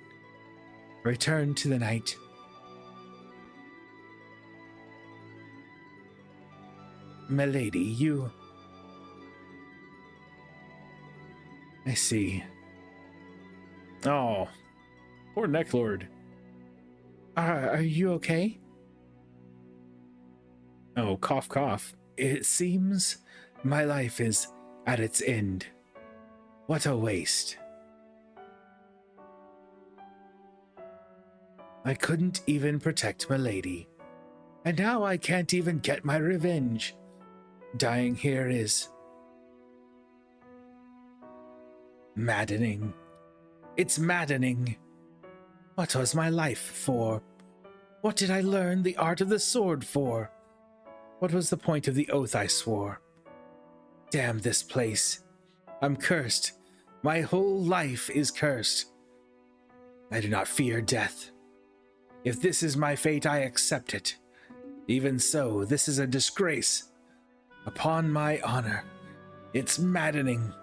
Returned to the knight. Milady, you... I see. Oh, poor Necklord. Are you okay? Oh, cough, cough. It seems my life is at its end. What a waste. I couldn't even protect Milady. And now I can't even get my revenge. Dying here is... maddening. It's maddening. What was my life for? What did I learn the art of the sword for? What was the point of the oath I swore? Damn this place. I'm cursed. My whole life is cursed. I do not fear death. If this is my fate, I accept it. Even so, this is a disgrace. Upon my honor, it's maddening.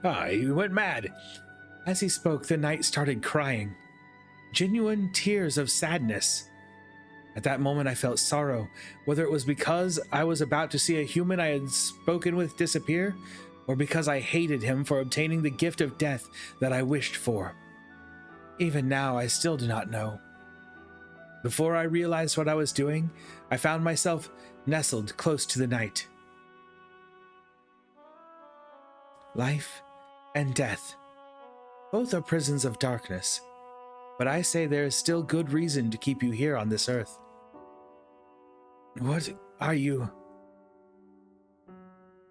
He went mad. As he spoke, the knight started crying. Genuine tears of sadness. At that moment, I felt sorrow, whether it was because I was about to see a human I had spoken with disappear, or because I hated him for obtaining the gift of death that I wished for. Even now, I still do not know. Before I realized what I was doing, I found myself nestled close to the knight. Life and death. Both are prisons of darkness, but I say there is still good reason to keep you here on this earth. What are you?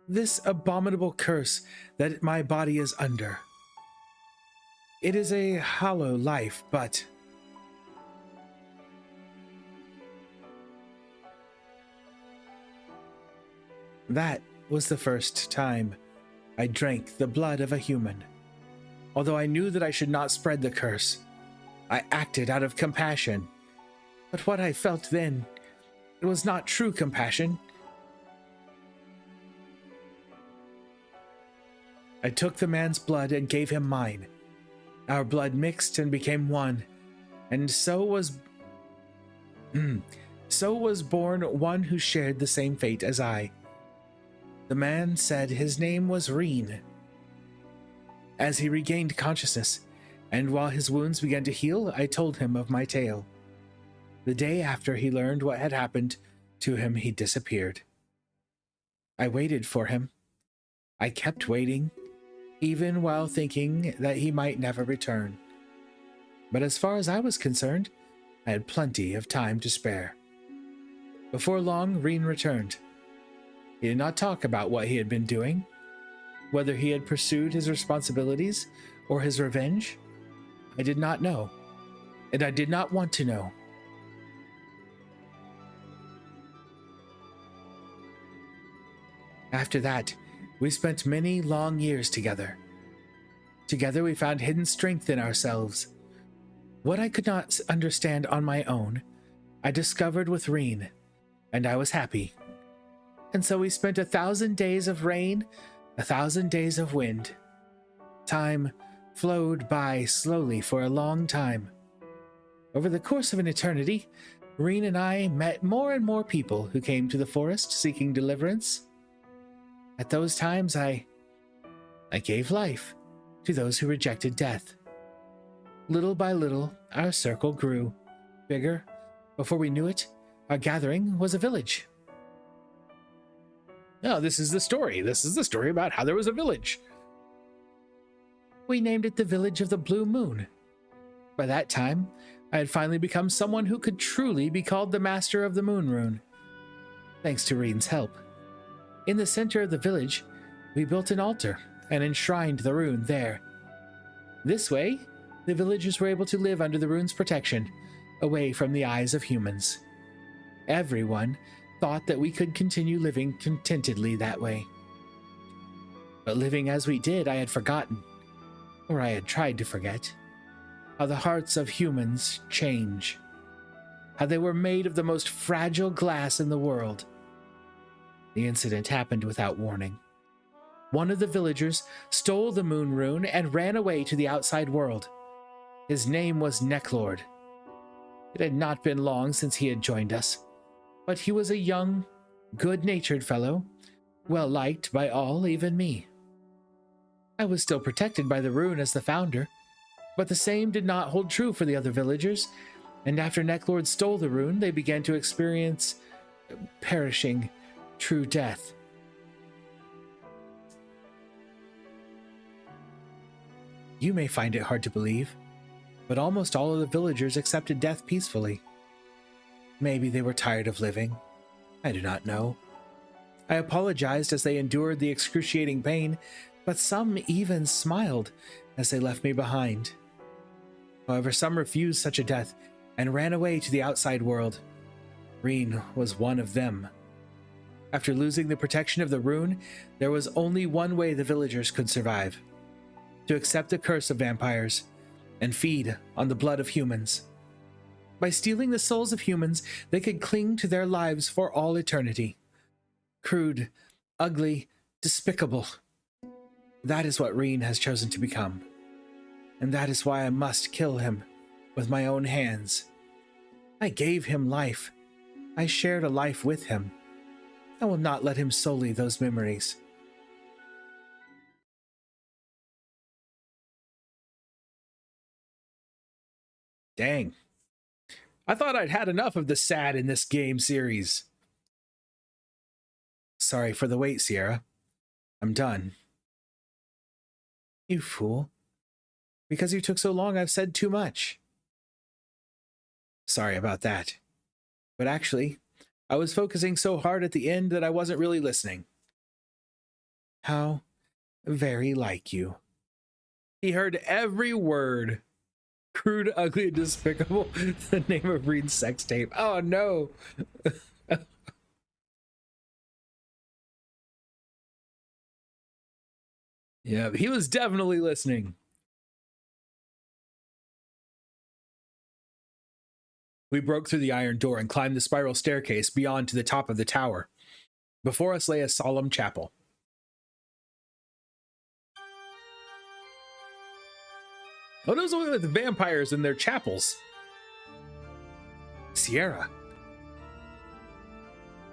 This abominable curse that my body is under. It is a hollow life, but that was the first time I drank the blood of a human. Although I knew that I should not spread the curse, I acted out of compassion. But what I felt then, it was not true compassion. I took the man's blood and gave him mine. Our blood mixed and became one, and so was born one who shared the same fate as I. The man said his name was Reen. As he regained consciousness, and while his wounds began to heal, I told him of my tale. The day after he learned what had happened to him, he disappeared. I waited for him. I kept waiting, even while thinking that he might never return. But as far as I was concerned, I had plenty of time to spare. Before long, Reen returned. He did not talk about what he had been doing, whether he had pursued his responsibilities or his revenge. I did not know, and I did not want to know. After that, we spent many long years together. Together we found hidden strength in ourselves. What I could not understand on my own, I discovered with Reen, and I was happy. And so we spent 1,000 days of rain, 1,000 days of wind. Time flowed by slowly for a long time. Over the course of an eternity, Reen and I met more and more people who came to the forest seeking deliverance. At those times, I gave life to those who rejected death. Little by little, our circle grew bigger. Before we knew it, our gathering was a village. No, this is the story. This is the story about how there was a village. We named it the Village of the Blue Moon. By that time, I had finally become someone who could truly be called the Master of the Moon Rune, thanks to Reen's help. In the center of the village, we built an altar and enshrined the rune there. This way, the villagers were able to live under the rune's protection, away from the eyes of humans. Everyone thought that we could continue living contentedly that way. But living as we did, I had forgotten, or I had tried to forget, how the hearts of humans change, how they were made of the most fragile glass in the world. The incident happened without warning. One of the villagers stole the moon rune and ran away to the outside world. His name was Necklord. It had not been long since he had joined us, but he was a young, good-natured fellow, well-liked by all, even me. I was still protected by the rune as the founder, but the same did not hold true for the other villagers, and after Necklord stole the rune, they began to experience perishing true death. You may find it hard to believe, but almost all of the villagers accepted death peacefully. Maybe they were tired of living. I do not know. I apologized as they endured the excruciating pain, but some even smiled as they left me behind. However, some refused such a death and ran away to the outside world. Reen was one of them. After losing the protection of the rune, there was only one way the villagers could survive: to accept the curse of vampires and feed on the blood of humans. By stealing the souls of humans, they could cling to their lives for all eternity. Crude, ugly, despicable. That is what Reen has chosen to become. And that is why I must kill him with my own hands. I gave him life. I shared a life with him. I will not let him sully those memories. Dang. I thought I'd had enough of the sad in this game series. Sorry for the wait, Sierra. I'm done. You fool. Because you took so long, I've said too much. Sorry about that. But actually, I was focusing so hard at the end that I wasn't really listening. How very like you. He heard every word. Crude, ugly, and despicable. The name of Reen's sex tape. Oh no. Yeah, he was definitely listening. We broke through the iron door and climbed the spiral staircase beyond to the top of the tower. Before us lay a solemn chapel. Oh, those are the vampires in their chapels. Sierra.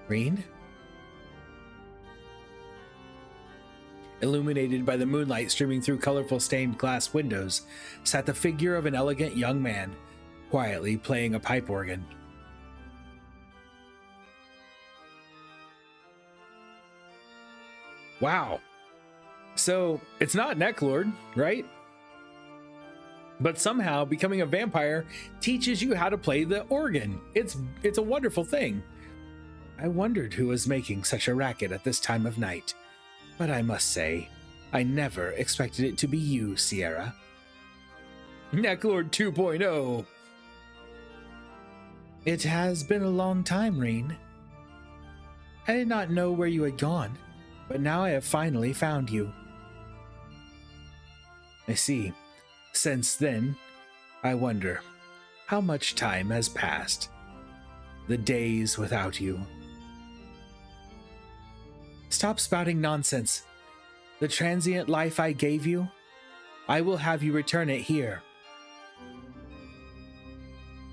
Reen? Illuminated by the moonlight streaming through colorful stained glass windows, sat the figure of an elegant young man, quietly playing a pipe organ. Wow. So, it's not Necklord, right? But somehow becoming a vampire teaches you how to play the organ. It's a wonderful thing. I wondered who was making such a racket at this time of night. But I must say, I never expected it to be you, Sierra. Necklord 2.0. It has been a long time, Reen. I did not know where you had gone, but now I have finally found you. I see. Since then, I wonder, how much time has passed? The days without you. Stop spouting nonsense. The transient life I gave you, I will have you return it here.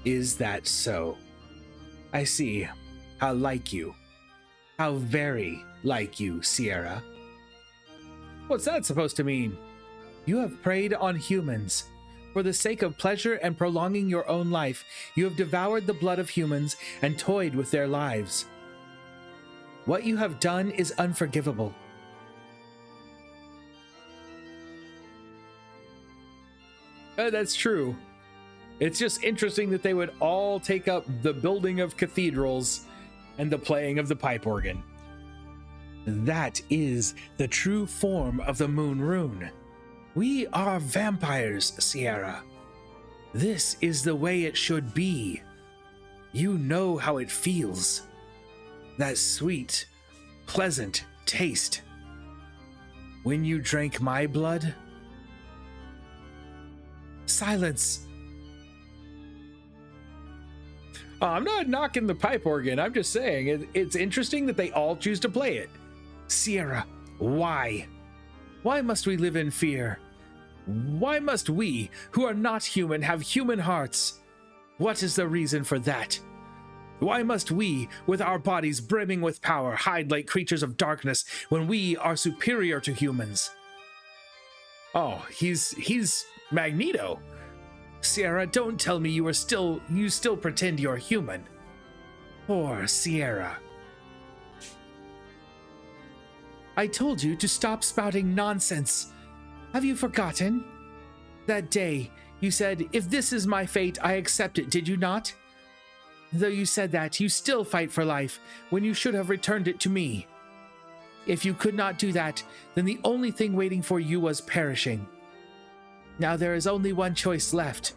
Is that so? I see. How like you. How very like you, Sierra. What's that supposed to mean? You have preyed on humans. For the sake of pleasure and prolonging your own life, you have devoured the blood of humans and toyed with their lives. What you have done is unforgivable. That's true. It's just interesting that they would all take up the building of cathedrals and the playing of the pipe organ. That is the true form of the Moon Rune. We are vampires, Sierra. This is the way it should be. You know how it feels. That sweet, pleasant taste. When you drank my blood? Silence. I'm not knocking the pipe organ. I'm just saying it's interesting that they all choose to play it. Sierra, why? Why must we live in fear? Why must we, who are not human, have human hearts? What is the reason for that? Why must we, with our bodies brimming with power, hide like creatures of darkness when we are superior to humans? Oh, he's Magneto. Sierra, don't tell me you still pretend you're human. Poor Sierra. I told you to stop spouting nonsense. Have you forgotten? That day, you said, if this is my fate, I accept it, did you not? Though you said that, you still fight for life, when you should have returned it to me. If you could not do that, then the only thing waiting for you was perishing. Now there is only one choice left.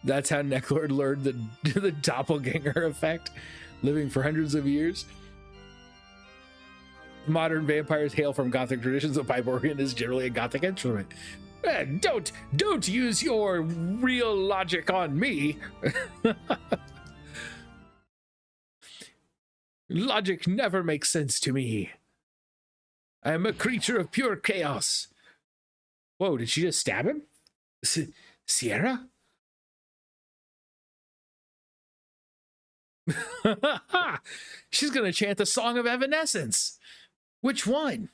That's how Necklord learned the doppelganger effect, living for hundreds of years. Modern vampires hail from Gothic traditions. The pipe organ is generally a Gothic instrument. Don't use your real logic on me. Logic never makes sense to me. I am a creature of pure chaos. Whoa, did she just stab him? Sierra? She's gonna chant the Song of Evanescence. Which one?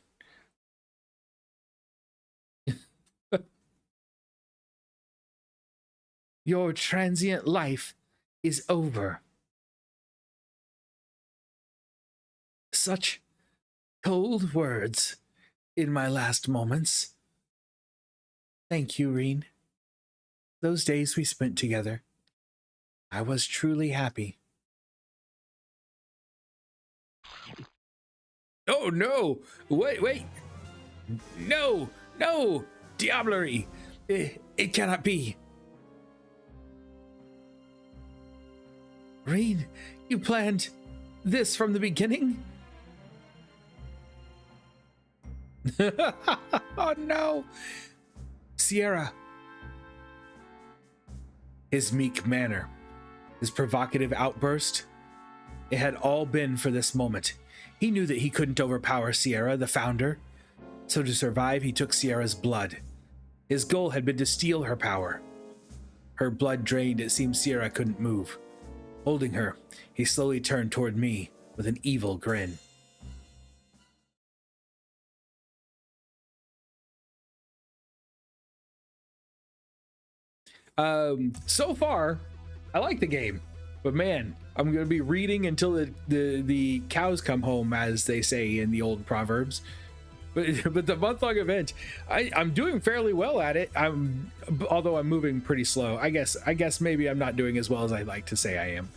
Your transient life is over. Such cold words in my last moments. Thank you, Reen. Those days we spent together, I was truly happy. Oh no! Wait! No! Diablerie! It cannot be. Reen, you planned this from the beginning? Oh no! Sierra. His meek manner, his provocative outburst, it had all been for this moment. He knew that he couldn't overpower Sierra, the founder. So to survive, he took Sierra's blood. His goal had been to steal her power. Her blood drained, it seemed Sierra couldn't move. Holding her, he slowly turned toward me with an evil grin. So far, I like the game, but man, I'm going to be reading until the cows come home, as they say in the old proverbs. But the month-long event, I'm doing fairly well at it. Although I'm moving pretty slow. I guess maybe I'm not doing as well as I'd like to say I am.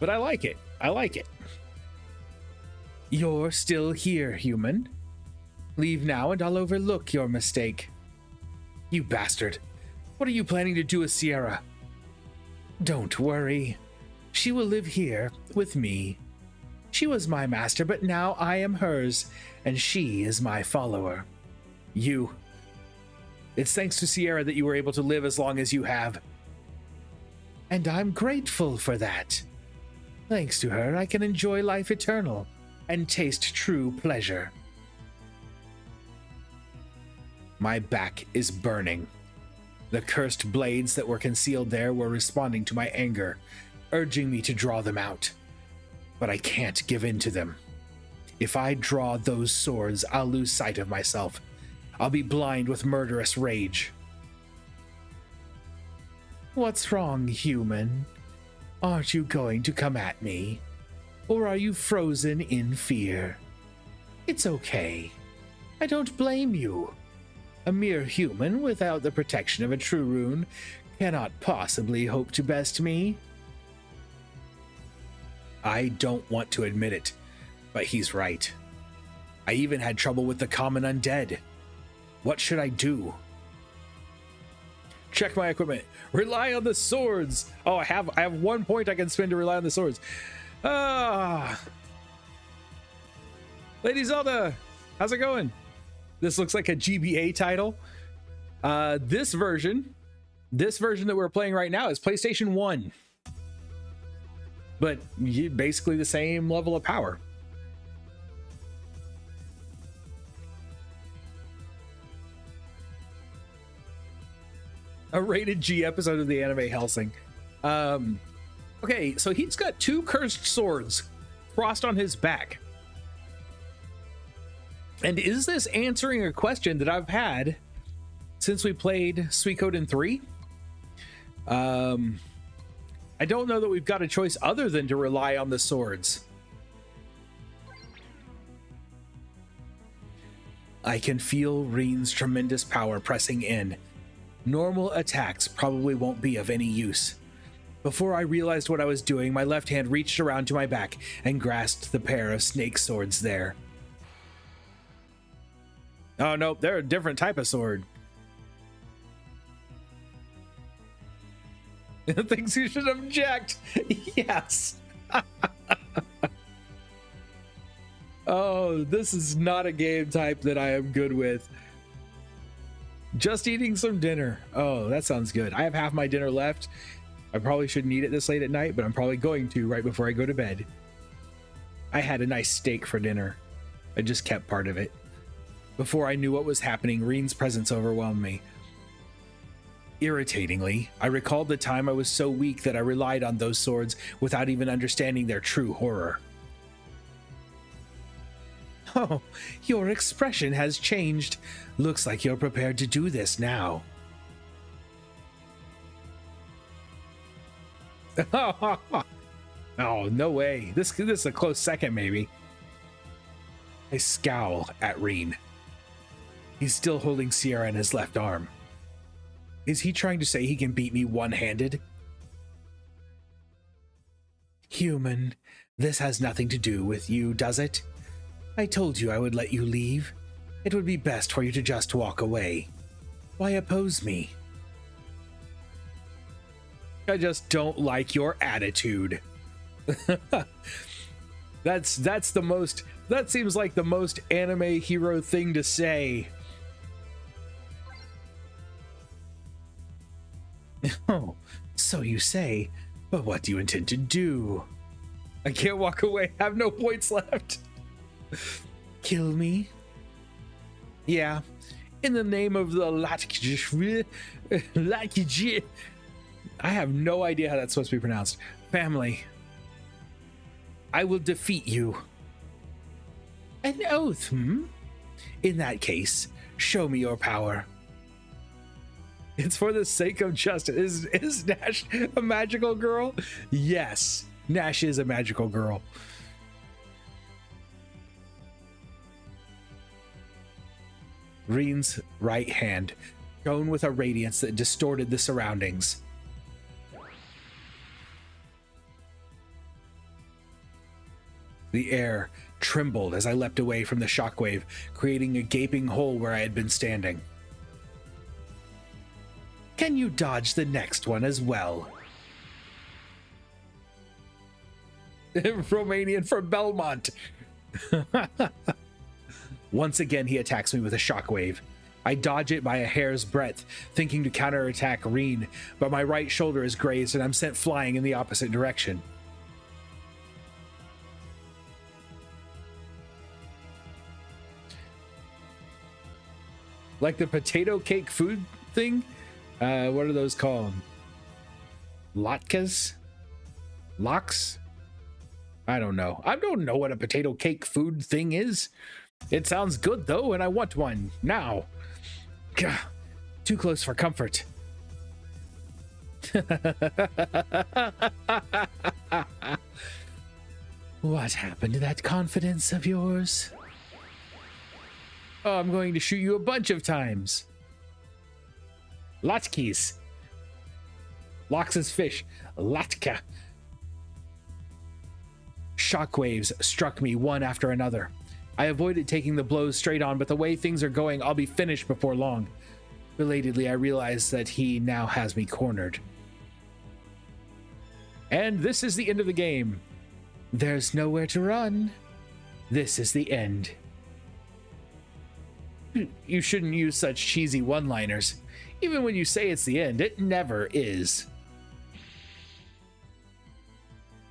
But I like it. You're still here, human. Leave now and I'll overlook your mistake. You bastard. What are you planning to do with Sierra? Don't worry. She will live here with me. She was my master, but now I am hers, and she is my follower. It's thanks to Sierra that you were able to live as long as you have. And I'm grateful for that. Thanks to her, I can enjoy life eternal and taste true pleasure. My back is burning. The cursed blades that were concealed there were responding to my anger, urging me to draw them out. But I can't give in to them. If I draw those swords, I'll lose sight of myself. I'll be blind with murderous rage. What's wrong, human? Aren't you going to come at me? Or are you frozen in fear? It's okay. I don't blame you. A mere human without the protection of a true rune cannot possibly hope to best me. I don't want to admit it, but he's right. I even had trouble with the common undead. What should I do? Check my equipment. Rely on the swords. Oh, I have 1 point I can spend to rely on the swords. Lady Zelda, how's it going? This looks like a GBA title. This version that we're playing right now is PlayStation 1. But basically the same level of power. A rated G episode of the anime Hellsing. Okay, so he's got 2 cursed swords crossed on his back. And is this answering a question that I've had since we played Suikoden III? I don't know that we've got a choice other than to rely on the swords. I can feel Reen's tremendous power pressing in. Normal attacks probably won't be of any use. Before I realized what I was doing, my left hand reached around to my back and grasped the pair of snake swords there. Oh no, they're a different type of sword. Thinks you should object. Yes. Oh, this is not a game type that I am good with. Just eating some dinner. Oh, that sounds good. I have half my dinner left. I probably shouldn't eat it this late at night, but I'm probably going to right before I go to bed. I had a nice steak for dinner. I just kept part of it. Before I knew what was happening, Reen's presence overwhelmed me. Irritatingly, I recalled the time I was so weak that I relied on those swords without even understanding their true horror. Oh, your expression has changed. Looks like you're prepared to do this now. Oh, no way. This is a close second, maybe. I scowl at Reen. He's still holding Sierra in his left arm. Is he trying to say he can beat me one-handed? Human, this has nothing to do with you, does it? I told you I would let you leave. It would be best for you to just walk away. Why oppose me? I just don't like your attitude. That seems like the most anime hero thing to say. Oh, so you say, but what do you intend to do? I can't walk away. I have no points left. Kill me? Yeah, in the name of the Latkje. I have no idea how that's supposed to be pronounced. Family. I will defeat you. An oath, In that case, show me your power. It's for the sake of justice. Is Nash a magical girl? Yes, Nash is a magical girl. Reen's right hand shone with a radiance that distorted the surroundings. The air trembled as I leapt away from the shockwave, creating a gaping hole where I had been standing. Can you dodge the next one as well? Romanian from Belmont. Once again, he attacks me with a shockwave. I dodge it by a hair's breadth, thinking to counterattack Reen, but my right shoulder is grazed and I'm sent flying in the opposite direction. Like the potato cake food thing? What are those called? Latkes? Locks? I don't know. I don't know what a potato cake food thing is. It sounds good though, and I want one now. Gah, too close for comfort. What happened to that confidence of yours? Oh, I'm going to shoot you a bunch of times. Latkes. Lox's fish. Latka. Shockwaves struck me one after another. I avoided taking the blows straight on, but the way things are going, I'll be finished before long. Belatedly, I realized that he now has me cornered. And this is the end of the game. There's nowhere to run. This is the end. You shouldn't use such cheesy one-liners. Even when you say it's the end, it never is.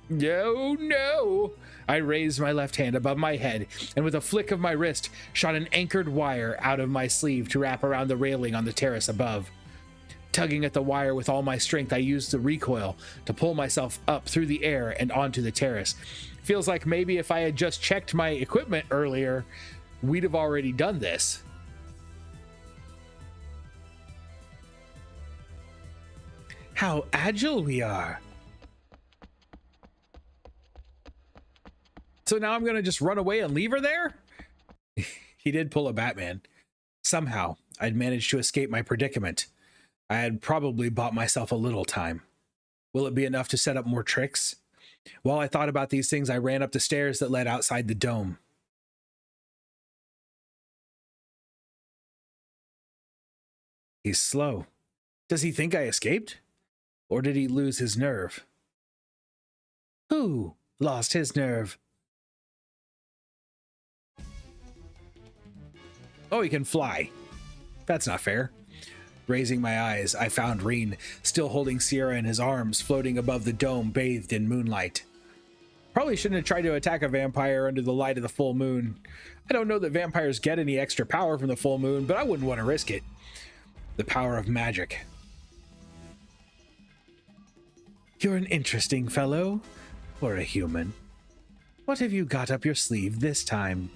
No, no. I raised my left hand above my head and with a flick of my wrist shot an anchored wire out of my sleeve to wrap around the railing on the terrace above. Tugging at the wire with all my strength, I used the recoil to pull myself up through the air and onto the terrace. Feels like maybe if I had just checked my equipment earlier, we'd have already done this. How agile we are. So now I'm going to just run away and leave her there? He did pull a Batman. Somehow, I'd managed to escape my predicament. I had probably bought myself a little time. Will it be enough to set up more tricks? While I thought about these things, I ran up the stairs that led outside the dome. He's slow. Does he think I escaped? Or did he lose his nerve? Who lost his nerve? Oh, he can fly. That's not fair. Raising my eyes, I found Reen still holding Sierra in his arms, floating above the dome, bathed in moonlight. Probably shouldn't have tried to attack a vampire under the light of the full moon. I don't know that vampires get any extra power from the full moon, but I wouldn't want to risk it. The power of magic. You're an interesting fellow, for a human. What have you got up your sleeve this time?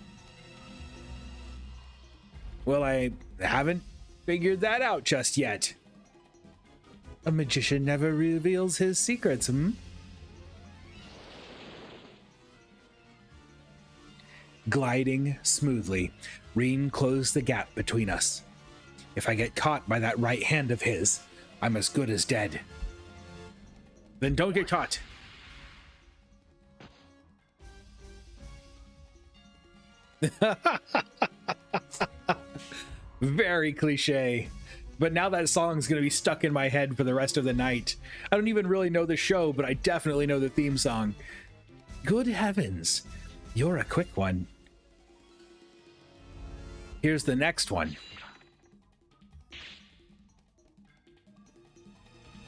Well, I haven't figured that out just yet. A magician never reveals his secrets, Gliding smoothly, Reen closed the gap between us. If I get caught by that right hand of his, I'm as good as dead. Then don't get caught. Very cliche. But now that song's going to be stuck in my head for the rest of the night. I don't even really know the show, but I definitely know the theme song. Good heavens, you're a quick one. Here's the next one.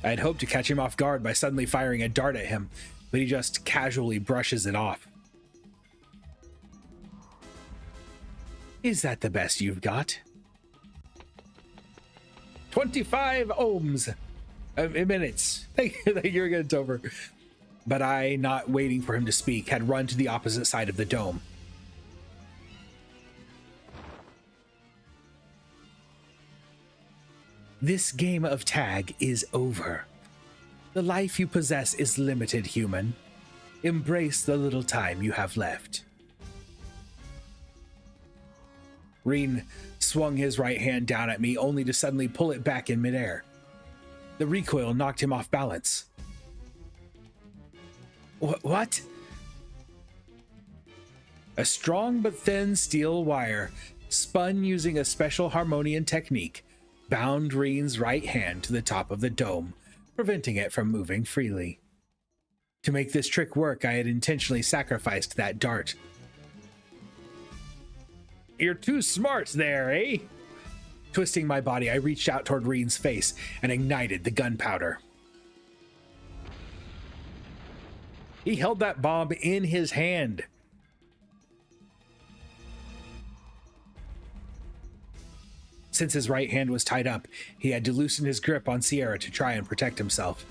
I'd hoped to catch him off guard by suddenly firing a dart at him, but he just casually brushes it off. Is that the best you've got? 25 ohms. Minutes. You're good, it's over. But I, not waiting for him to speak, had run to the opposite side of the dome. This game of tag is over. The life you possess is limited, human. Embrace the little time you have left. Reen swung his right hand down at me, only to suddenly pull it back in midair. The recoil knocked him off balance. What? A strong but thin steel wire, spun using a special Harmonian technique, bound Reen's right hand to the top of the dome, preventing it from moving freely. To make this trick work, I had intentionally sacrificed that dart. You're too smart there, eh? Twisting my body, I reached out toward Reen's face and ignited the gunpowder. He held that bomb in his hand. Since his right hand was tied up, he had to loosen his grip on Sierra to try and protect himself.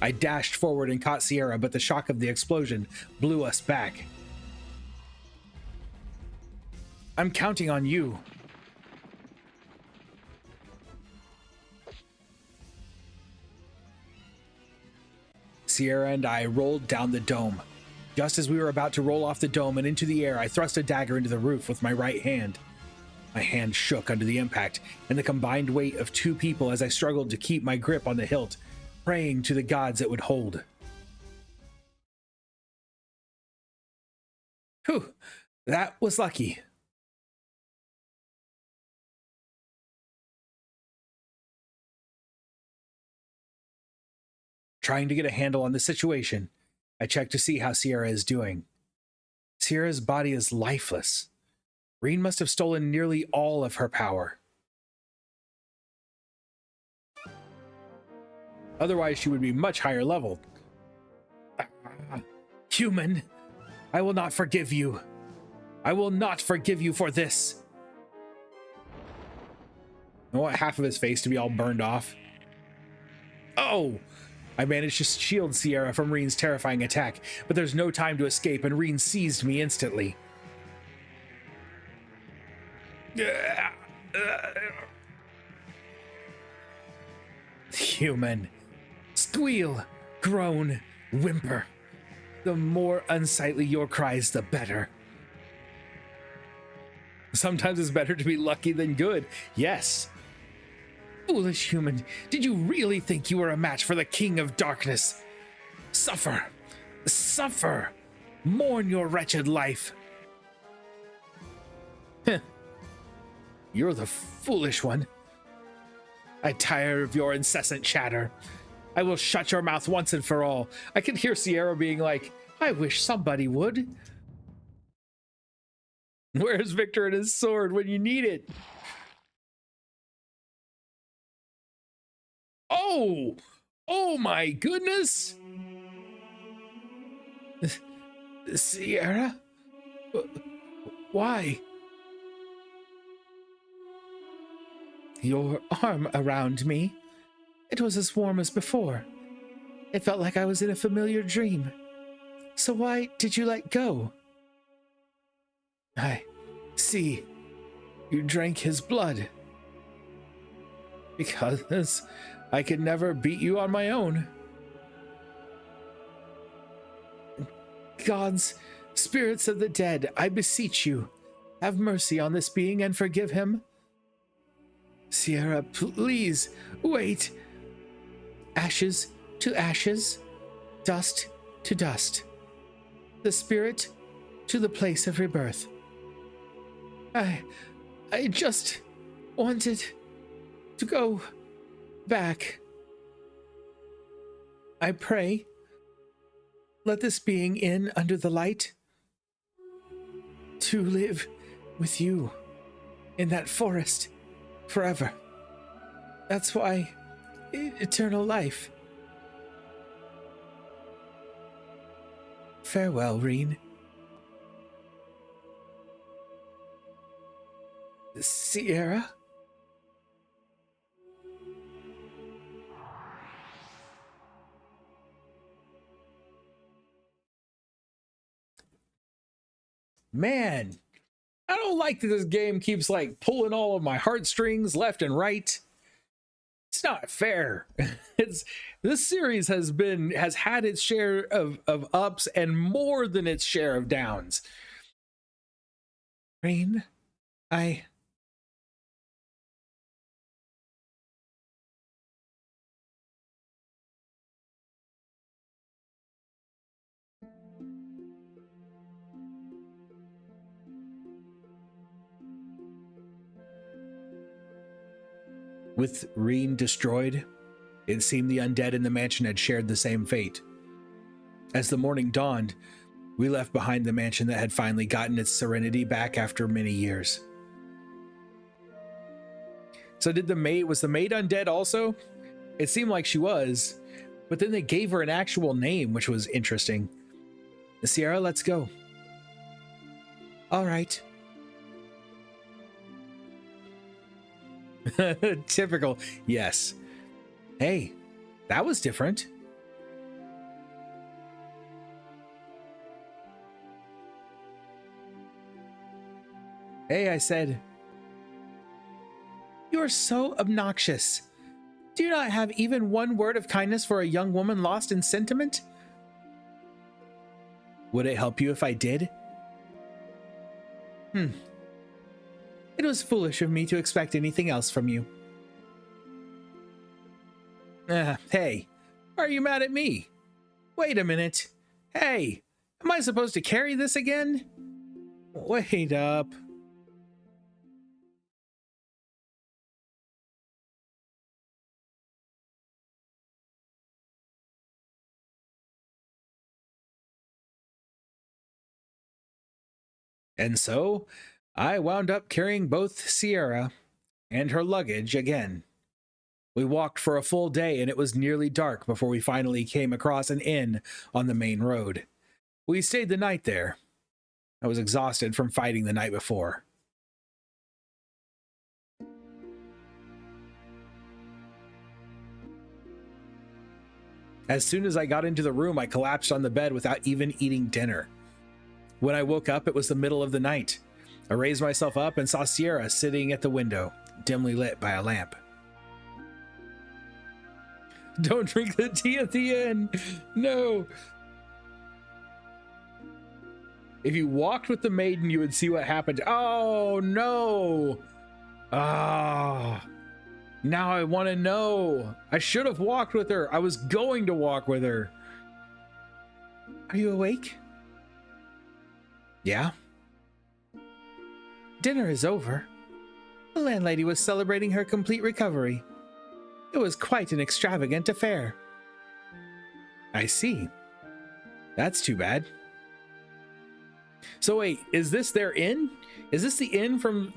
I dashed forward and caught Sierra, but the shock of the explosion blew us back. I'm counting on you. Sierra and I rolled down the dome. Just as we were about to roll off the dome and into the air, I thrust a dagger into the roof with my right hand. My hand shook under the impact and the combined weight of two people as I struggled to keep my grip on the hilt, praying to the gods it would hold. Whew, that was lucky. Trying to get a handle on the situation, I checked to see how Sierra is doing. Sierra's body is lifeless. Reen must have stolen nearly all of her power. Otherwise, she would be much higher leveled. Human, I will not forgive you. I will not forgive you for this. I want half of his face to be all burned off. Oh! I managed to shield Sierra from Reen's terrifying attack, but there's no time to escape, and Reen seized me instantly. Human. Squeal, groan, whimper. The more unsightly your cries, the better. Sometimes it's better to be lucky than good. Yes. Foolish human, did you really think you were a match for the King of Darkness? Suffer. Suffer. Mourn your wretched life. You're the foolish one. I tire of your incessant chatter. I will shut your mouth once and for all. I can hear Sierra being like, I wish somebody would. Where's Victor and his sword when you need it? Oh! Oh my goodness! Sierra? Why? Your arm around me. It was as warm as before. It felt like I was in a familiar dream. So why did you let go? I see. You drank his blood. Because I could never beat you on my own. Gods, spirits of the dead, I beseech you, have mercy on this being and forgive him. Sierra, please, wait. Ashes to ashes, dust to dust. The spirit to the place of rebirth. I just wanted to go back. I pray, let this being in under the light to live with you in that forest forever. That's why eternal life. Farewell, Reen. Sierra? Man, I don't like that this game keeps like pulling all of my heartstrings left and right. It's not fair. This series has had its share of ups and more than its share of downs. Rain, With Reen destroyed, it seemed the undead in the mansion had shared the same fate. As the morning dawned, we left behind the mansion that had finally gotten its serenity back after many years. So was the maid undead also? It seemed like she was, but then they gave her an actual name, which was interesting. Sierra, let's go. All right. Typical. Yes. Hey, that was different. Hey, I said. You are so obnoxious. Do you not have even one word of kindness for a young woman lost in sentiment? Would it help you if I did? It was foolish of me to expect anything else from you. Hey, are you mad at me? Wait a minute. Hey, am I supposed to carry this again? Wait up. And so, I wound up carrying both Sierra and her luggage again. We walked for a full day and it was nearly dark before we finally came across an inn on the main road. We stayed the night there. I was exhausted from fighting the night before. As soon as I got into the room, I collapsed on the bed without even eating dinner. When I woke up, it was the middle of the night. I raised myself up and saw Sierra sitting at the window, dimly lit by a lamp. Don't drink the tea at the inn. No. If you walked with the maiden, you would see what happened. Oh, no. Ah. Now I want to know. I should have walked with her. I was going to walk with her. Are you awake? Yeah. Dinner is over. The landlady was celebrating her complete recovery. It was quite an extravagant affair. I see. That's too bad. So wait, is this their inn? Is this the inn from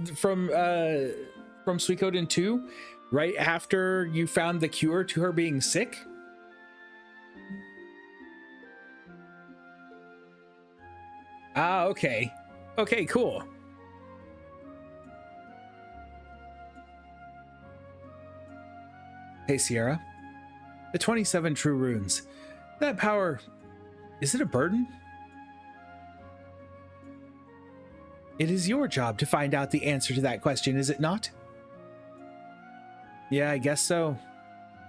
Suikoden II? Right after you found the cure to her being sick? Ah, okay. Okay, cool. Hey, Sierra. The 27 true runes. That power, is it a burden? It is your job to find out the answer to that question, is it not? Yeah, I guess so.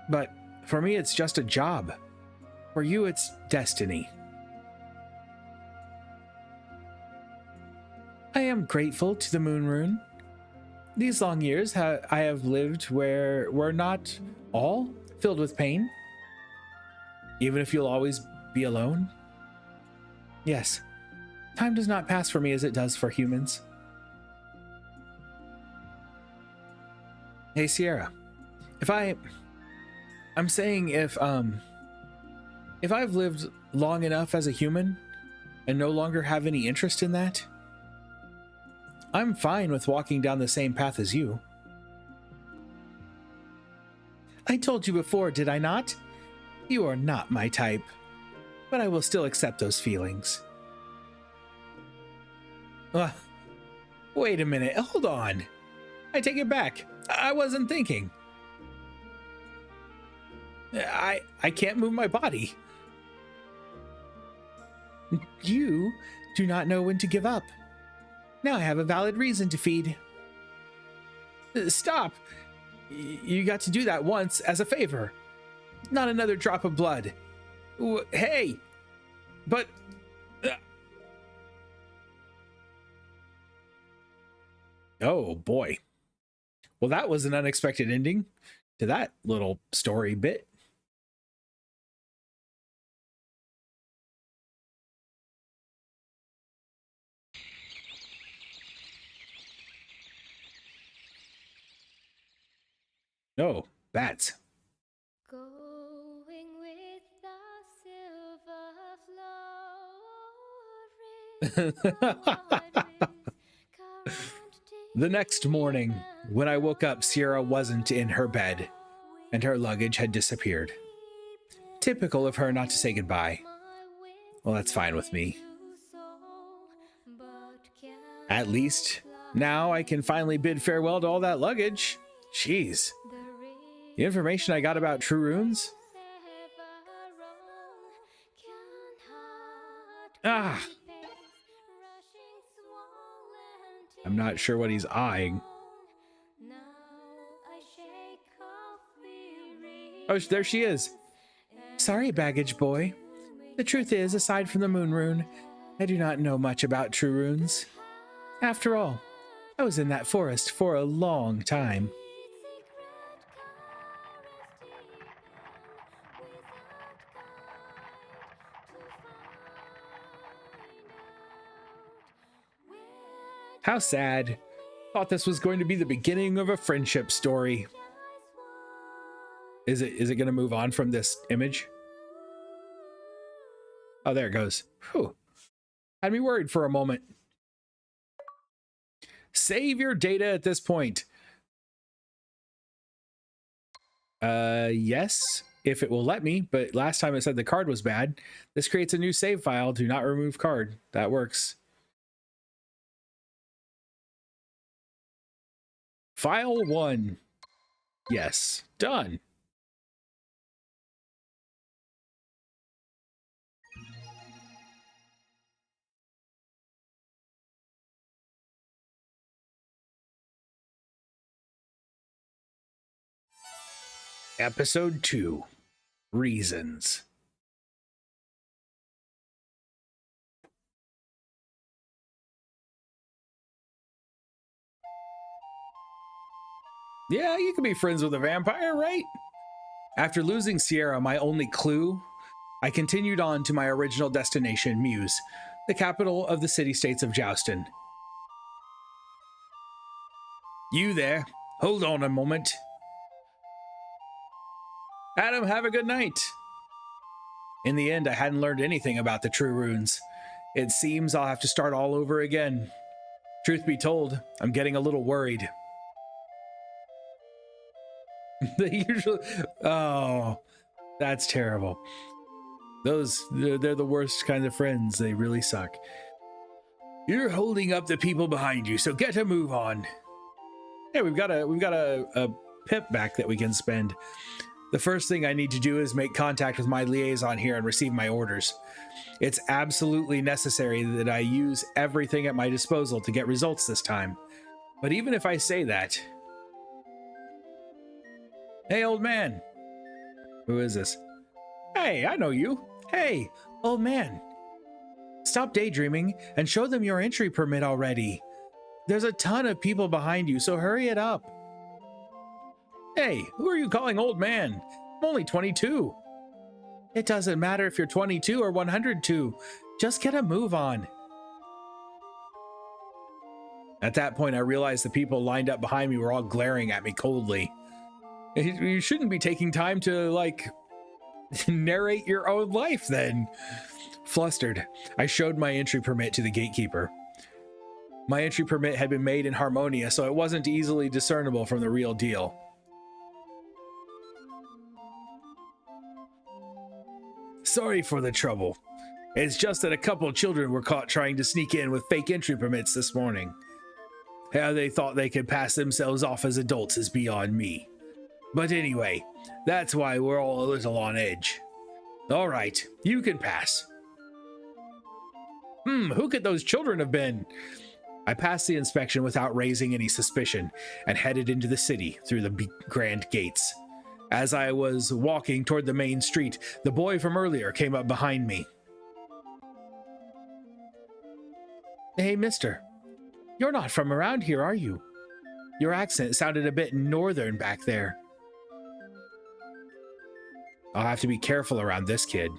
But for me, it's just a job. For you, it's destiny. I am grateful to the moon rune. These long years I have lived where we're not all filled with pain. Even if you'll always be alone. Yes, time does not pass for me as it does for humans. Hey, Sierra, I'm saying if I've lived long enough as a human and no longer have any interest in that, I'm fine with walking down the same path as you. I told you before, did I not? You are not my type, but I will still accept those feelings. Wait a minute, hold on. I take it back. I wasn't thinking. I can't move my body. You do not know when to give up. Now I have a valid reason to feed. Stop! You got to do that once as a favor. Not another drop of blood. Hey! But... Oh, boy. Well, that was an unexpected ending to that little story bit. Oh, bats. Going with the silver The next morning, when I woke up, Sierra wasn't in her bed, and her luggage had disappeared. Typical of her not to say goodbye. Well, that's fine with me. At least, now I can finally bid farewell to all that luggage. Jeez. The information I got about true runes? Ah! I'm not sure what he's eyeing. Oh, there she is. Sorry, baggage boy. The truth is, aside from the moon rune, I do not know much about true runes. After all, I was in that forest for a long time. How sad. Thought this was going to be the beginning of a friendship story. Is it going to move on from this image? Oh, there it goes. Whew. Had me worried for a moment. Save your data at this point. Yes, if it will let me, but last time it said the card was bad. This creates a new save file. Do not remove card. That works. File 1. Yes, done. Episode 2. Reasons. Yeah, you can be friends with a vampire, right? After losing Sierra, my only clue, I continued on to my original destination, Muse, the capital of the city-states of Joustin. You there? Hold on a moment. Adam, have a good night. In the end, I hadn't learned anything about the true runes. It seems I'll have to start all over again. Truth be told, I'm getting a little worried. They usually, oh, that's terrible. They're the worst kind of friends. They really suck. You're holding up the people behind you, so get a move on. Hey, we've got a pip back that we can spend. The first thing I need to do is make contact with my liaison here and receive my orders. It's absolutely necessary that I use everything at my disposal to get results this time. But even if I say that... Hey, old man. Who is this? Hey, I know you. Hey, old man. Stop daydreaming and show them your entry permit already. There's a ton of people behind you, so hurry it up. Hey, who are you calling old man? I'm only 22. It doesn't matter if you're 22 or 102. Just get a move on. At that point, I realized the people lined up behind me were all glaring at me coldly. You shouldn't be taking time to, like, narrate your own life then. Flustered, I showed my entry permit to the gatekeeper. My entry permit had been made in Harmonia, so it wasn't easily discernible from the real deal. Sorry for the trouble. It's just that a couple of children were caught trying to sneak in with fake entry permits this morning. How they thought they could pass themselves off as adults is beyond me. But anyway, that's why we're all a little on edge. All right, you can pass. Who could those children have been? I passed the inspection without raising any suspicion and headed into the city through the grand gates. As I was walking toward the main street, the boy from earlier came up behind me. Hey, mister. You're not from around here, are you? Your accent sounded a bit northern back there. I'll have to be careful around this kid.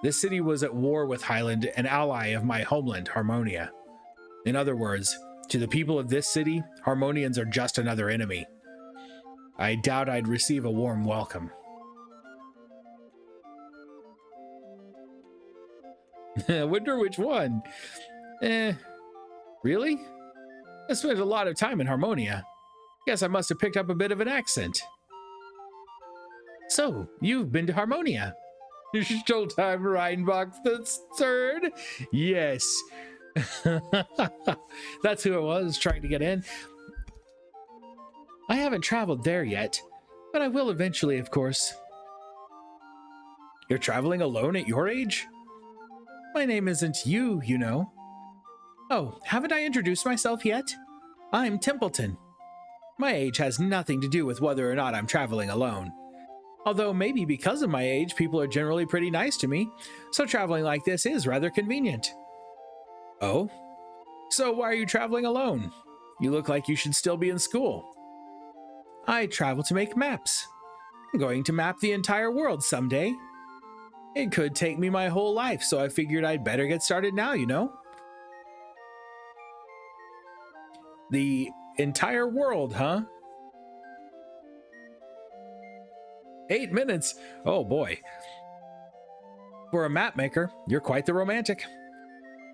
This city was at war with Highland, an ally of my homeland, Harmonia. In other words, to the people of this city, Harmonians are just another enemy. I doubt I'd receive a warm welcome. I wonder which one. Really? I spent a lot of time in Harmonia. Guess I must have picked up a bit of an accent. So, you've been to Harmonia? Stoltheim Rheinbach the Third? Yes. That's who it was, trying to get in. I haven't traveled there yet, but I will eventually, of course. You're traveling alone at your age? My name isn't you, you know. Oh, haven't I introduced myself yet? I'm Templeton. My age has nothing to do with whether or not I'm traveling alone. Although maybe because of my age, people are generally pretty nice to me, so traveling like this is rather convenient. Oh? So why are you traveling alone? You look like you should still be in school. I travel to make maps. I'm going to map the entire world someday. It could take me my whole life, so I figured I'd better get started now, you know? The entire world, huh? 8 minutes? Oh boy. For a map maker, you're quite the romantic.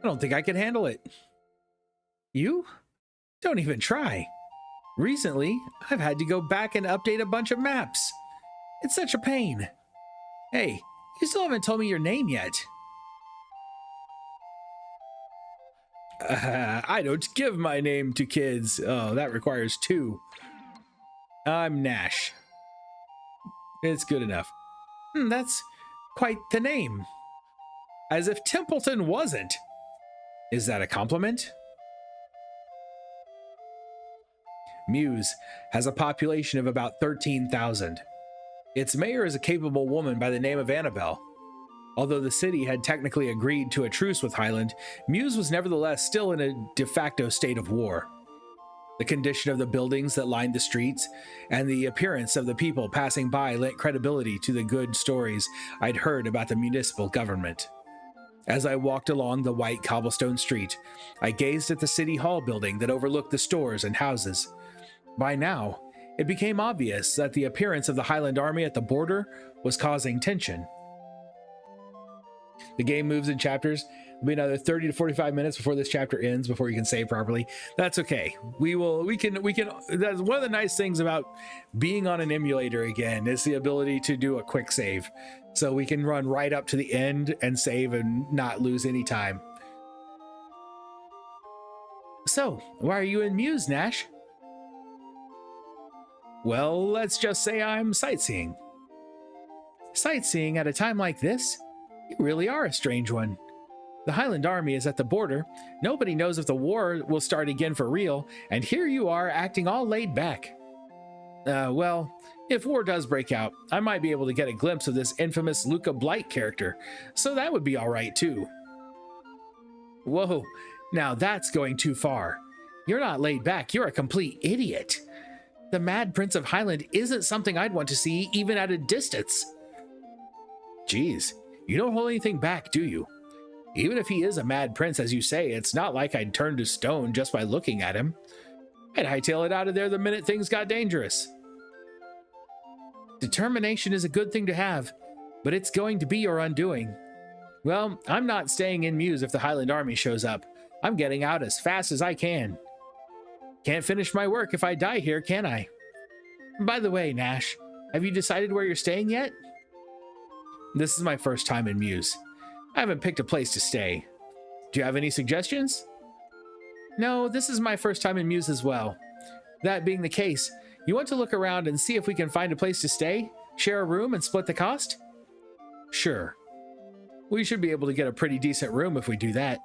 I don't think I can handle it. You? Don't even try. Recently, I've had to go back and update a bunch of maps. It's such a pain. Hey, you still haven't told me your name yet. I don't give my name to kids. Oh, that requires 2. I'm Nash. It's good enough. That's quite the name. As if Templeton wasn't. Is that a compliment? Muse has a population of about 13,000. Its mayor is a capable woman by the name of Annabelle. Although the city had technically agreed to a truce with Highland, Muse was nevertheless still in a de facto state of war. The condition of the buildings that lined the streets and the appearance of the people passing by lent credibility to the good stories I'd heard about the municipal government. As I walked along the white cobblestone street, I gazed at the city hall building that overlooked the stores and houses. By now, it became obvious that the appearance of the Highland army at the border was causing tension. The game moves in chapters. It'll be another 30 to 45 minutes before this chapter ends, before you can save properly. That's okay. We can, that's one of the nice things about being on an emulator again, is the ability to do a quick save. So we can run right up to the end and save and not lose any time. So, why are you in Muse, Nash? Well, let's just say I'm sightseeing. Sightseeing at a time like this? You really are a strange one. The Highland Army is at the border. Nobody knows if the war will start again for real, and here you are acting all laid back. Well, if war does break out, I might be able to get a glimpse of this infamous Luca Blight character, so that would be alright too. Whoa, now that's going too far. You're not laid back, you're a complete idiot. The Mad Prince of Highland isn't something I'd want to see even at a distance. Geez, you don't hold anything back, do you? Even if he is a mad prince, as you say, it's not like I'd turn to stone just by looking at him. I'd hightail it out of there the minute things got dangerous. Determination is a good thing to have, but it's going to be your undoing. Well, I'm not staying in Muse if the Highland Army shows up. I'm getting out as fast as I can. Can't finish my work if I die here, can I? By the way, Nash, have you decided where you're staying yet? This is my first time in Muse. I haven't picked a place to stay. Do you have any suggestions? No, this is my first time in Muse as well. That being the case, you want to look around and see if we can find a place to stay, share a room, and split the cost? Sure. We should be able to get a pretty decent room if we do that.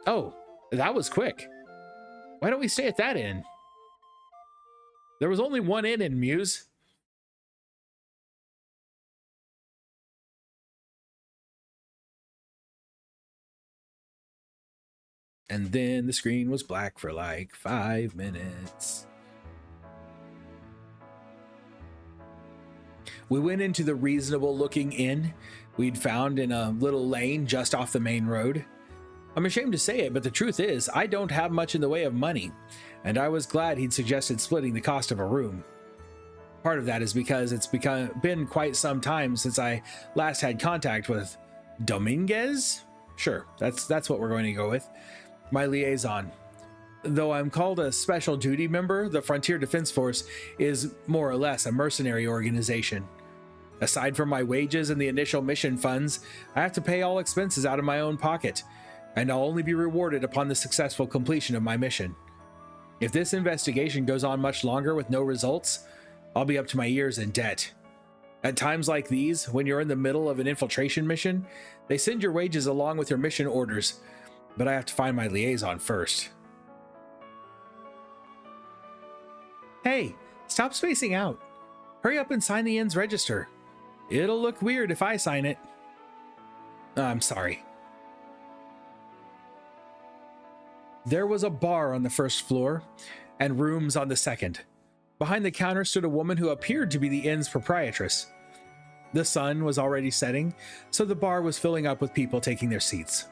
Oh, that was quick. Why don't we stay at that inn? There was only one inn in Muse. And then the screen was black for like 5 minutes. We went into the reasonable looking inn we'd found in a little lane just off the main road. I'm ashamed to say it, but the truth is, I don't have much in the way of money, and I was glad he'd suggested splitting the cost of a room. Part of that is because it's been quite some time since I last had contact with Dominguez? Sure, that's what we're going to go with. My liaison. Though I'm called a special duty member, the Frontier Defense Force is more or less a mercenary organization. Aside from my wages and the initial mission funds, I have to pay all expenses out of my own pocket, and I'll only be rewarded upon the successful completion of my mission. If this investigation goes on much longer with no results, I'll be up to my ears in debt. At times like these, when you're in the middle of an infiltration mission, they send your wages along with your mission orders, but I have to find my liaison first. Hey, stop spacing out. Hurry up and sign the inn's register. It'll look weird if I sign it. I'm sorry. There was a bar on the first floor and rooms on the second. Behind the counter stood a woman who appeared to be the inn's proprietress. The sun was already setting, so the bar was filling up with people taking their seats.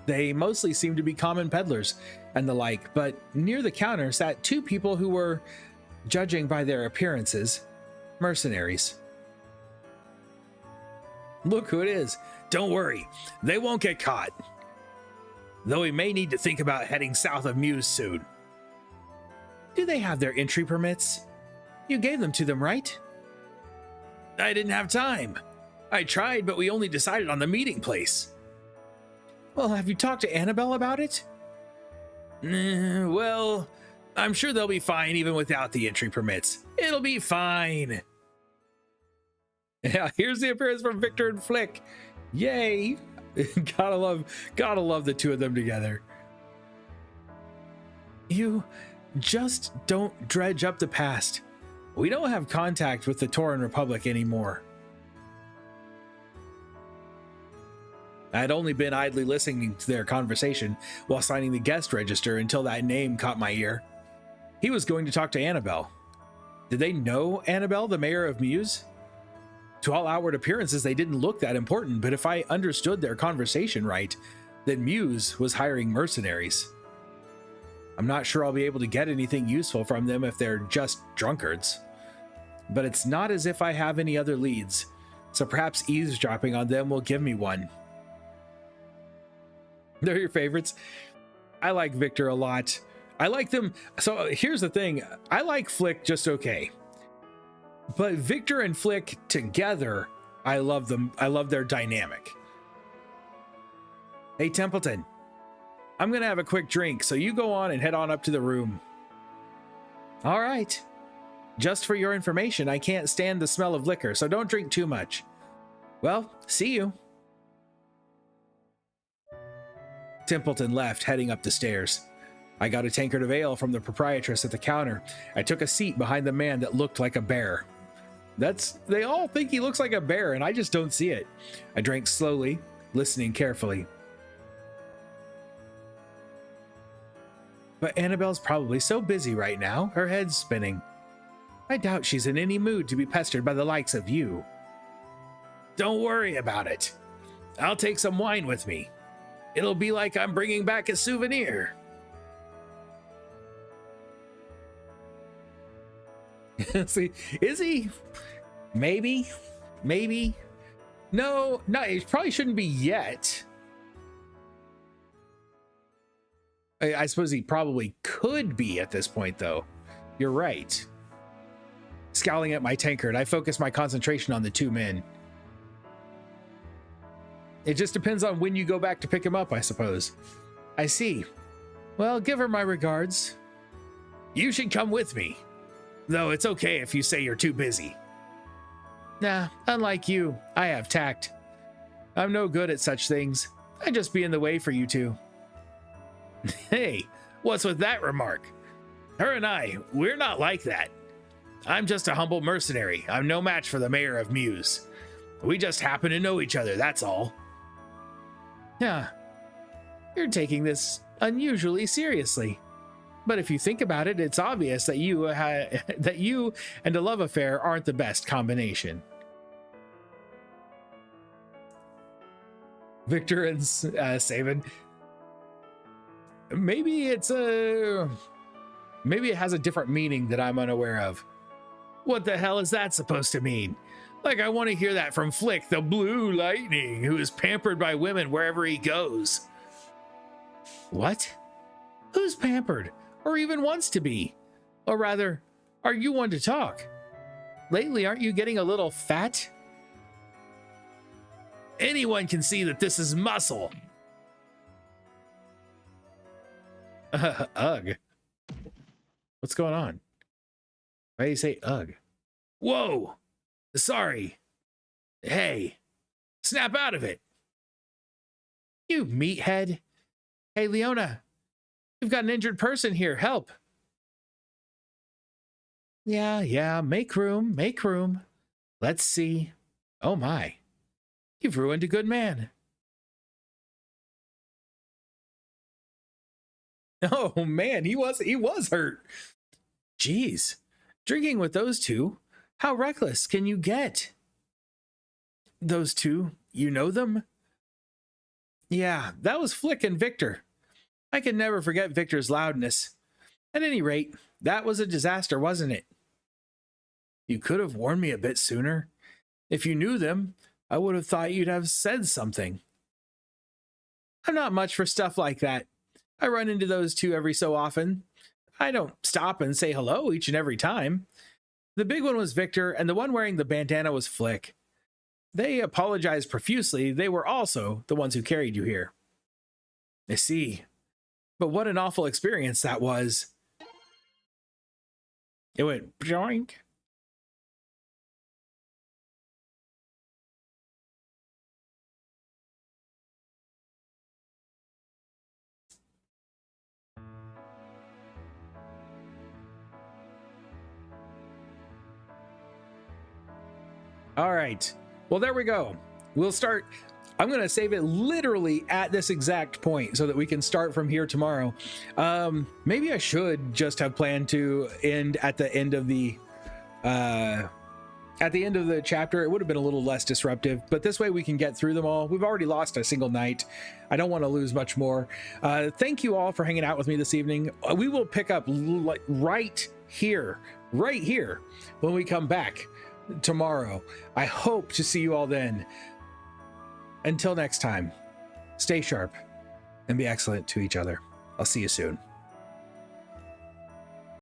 They mostly seemed to be common peddlers and the like, but near the counter sat two people who were, judging by their appearances, mercenaries. Look who it is. Don't worry, they won't get caught. Though we may need to think about heading south of Muse soon. Do they have their entry permits? You gave them to them, right? I didn't have time. I tried, but we only decided on the meeting place. Well, have you talked to Annabelle about it? Well, I'm sure they'll be fine even without the entry permits. It'll be fine. Yeah, here's the appearance from Victor and Flick. Yay! gotta love the two of them together. You just don't dredge up the past. We don't have contact with the Tauran Republic anymore. I had only been idly listening to their conversation while signing the guest register until that name caught my ear. He was going to talk to Annabelle. Did they know Annabelle, the mayor of Muse? To all outward appearances, they didn't look that important, but if I understood their conversation right, then Muse was hiring mercenaries. I'm not sure I'll be able to get anything useful from them if they're just drunkards. But it's not as if I have any other leads, so perhaps eavesdropping on them will give me one. They're your favorites. I like Victor a lot. I like them. So here's the thing. I like Flick just okay. But Victor and Flick together, I love them. I love their dynamic. Hey, Templeton. I'm going to have a quick drink, so you go on and head on up to the room. All right. Just for your information, I can't stand the smell of liquor, so don't drink too much. Well, see you. Templeton left, heading up the stairs. I got a tankard of ale from the proprietress at the counter. I took a seat behind the man that looked like a bear. They all think he looks like a bear, and I just don't see it. I drank slowly, listening carefully. But Annabelle's probably so busy right now, her head's spinning. I doubt she's in any mood to be pestered by the likes of you. Don't worry about it. I'll take some wine with me. It'll be like I'm bringing back a souvenir. See, is he? Maybe. No, it probably shouldn't be yet. I suppose he probably could be at this point, though. You're right. Scowling at my tankard, I focus my concentration on the two men. It just depends on when you go back to pick him up, I suppose. I see. Well, give her my regards. You should come with me. Though it's okay if you say you're too busy. Nah, unlike you, I have tact. I'm no good at such things. I'd just be in the way for you two. Hey, what's with that remark? Her and we're not like that. I'm just a humble mercenary. I'm no match for the mayor of Muse. We just happen to know each other, that's all. Yeah, you're taking this unusually seriously. But if you think about it, it's obvious that you and a love affair aren't the best combination. Victor and Saban. Maybe it has a different meaning that I'm unaware of. What the hell is that supposed to mean? Like, I want to hear that from Flick, the Blue Lightning, who is pampered by women wherever he goes. What? Who's pampered? Or even wants to be? Or rather, are you one to talk? Lately, aren't you getting a little fat? Anyone can see that this is muscle. Ugh. What's going on? Why do you say ugh? Whoa! Sorry. Hey, snap out of it. You meathead. Hey, Leona, you've got an injured person here. Help. Yeah, make room. Let's see. Oh my, you've ruined a good man. Oh man, he was hurt. Jeez, drinking with those two, how reckless can you get? Those two, you know them? Yeah, that was Flick and Victor. I can never forget Victor's loudness. At any rate, that was a disaster, wasn't it? You could have warned me a bit sooner. If you knew them, I would have thought you'd have said something. I'm not much for stuff like that. I run into those two every so often. I don't stop and say hello each and every time. The big one was Victor, and the one wearing the bandana was Flick. They apologized profusely. They were also the ones who carried you here. I see. But what an awful experience that was. It went joink. All right. Well, there we go. We'll start. I'm going to save it literally at this exact point so that we can start from here tomorrow. Maybe I should just have planned to end at the end of the chapter. It would have been a little less disruptive, but this way we can get through them all. We've already lost a single night. I don't want to lose much more. Thank you all for hanging out with me this evening. We will pick up right here when we come back tomorrow. I hope to see you all then. Until next time, stay sharp and be excellent to each other. I'll see you soon.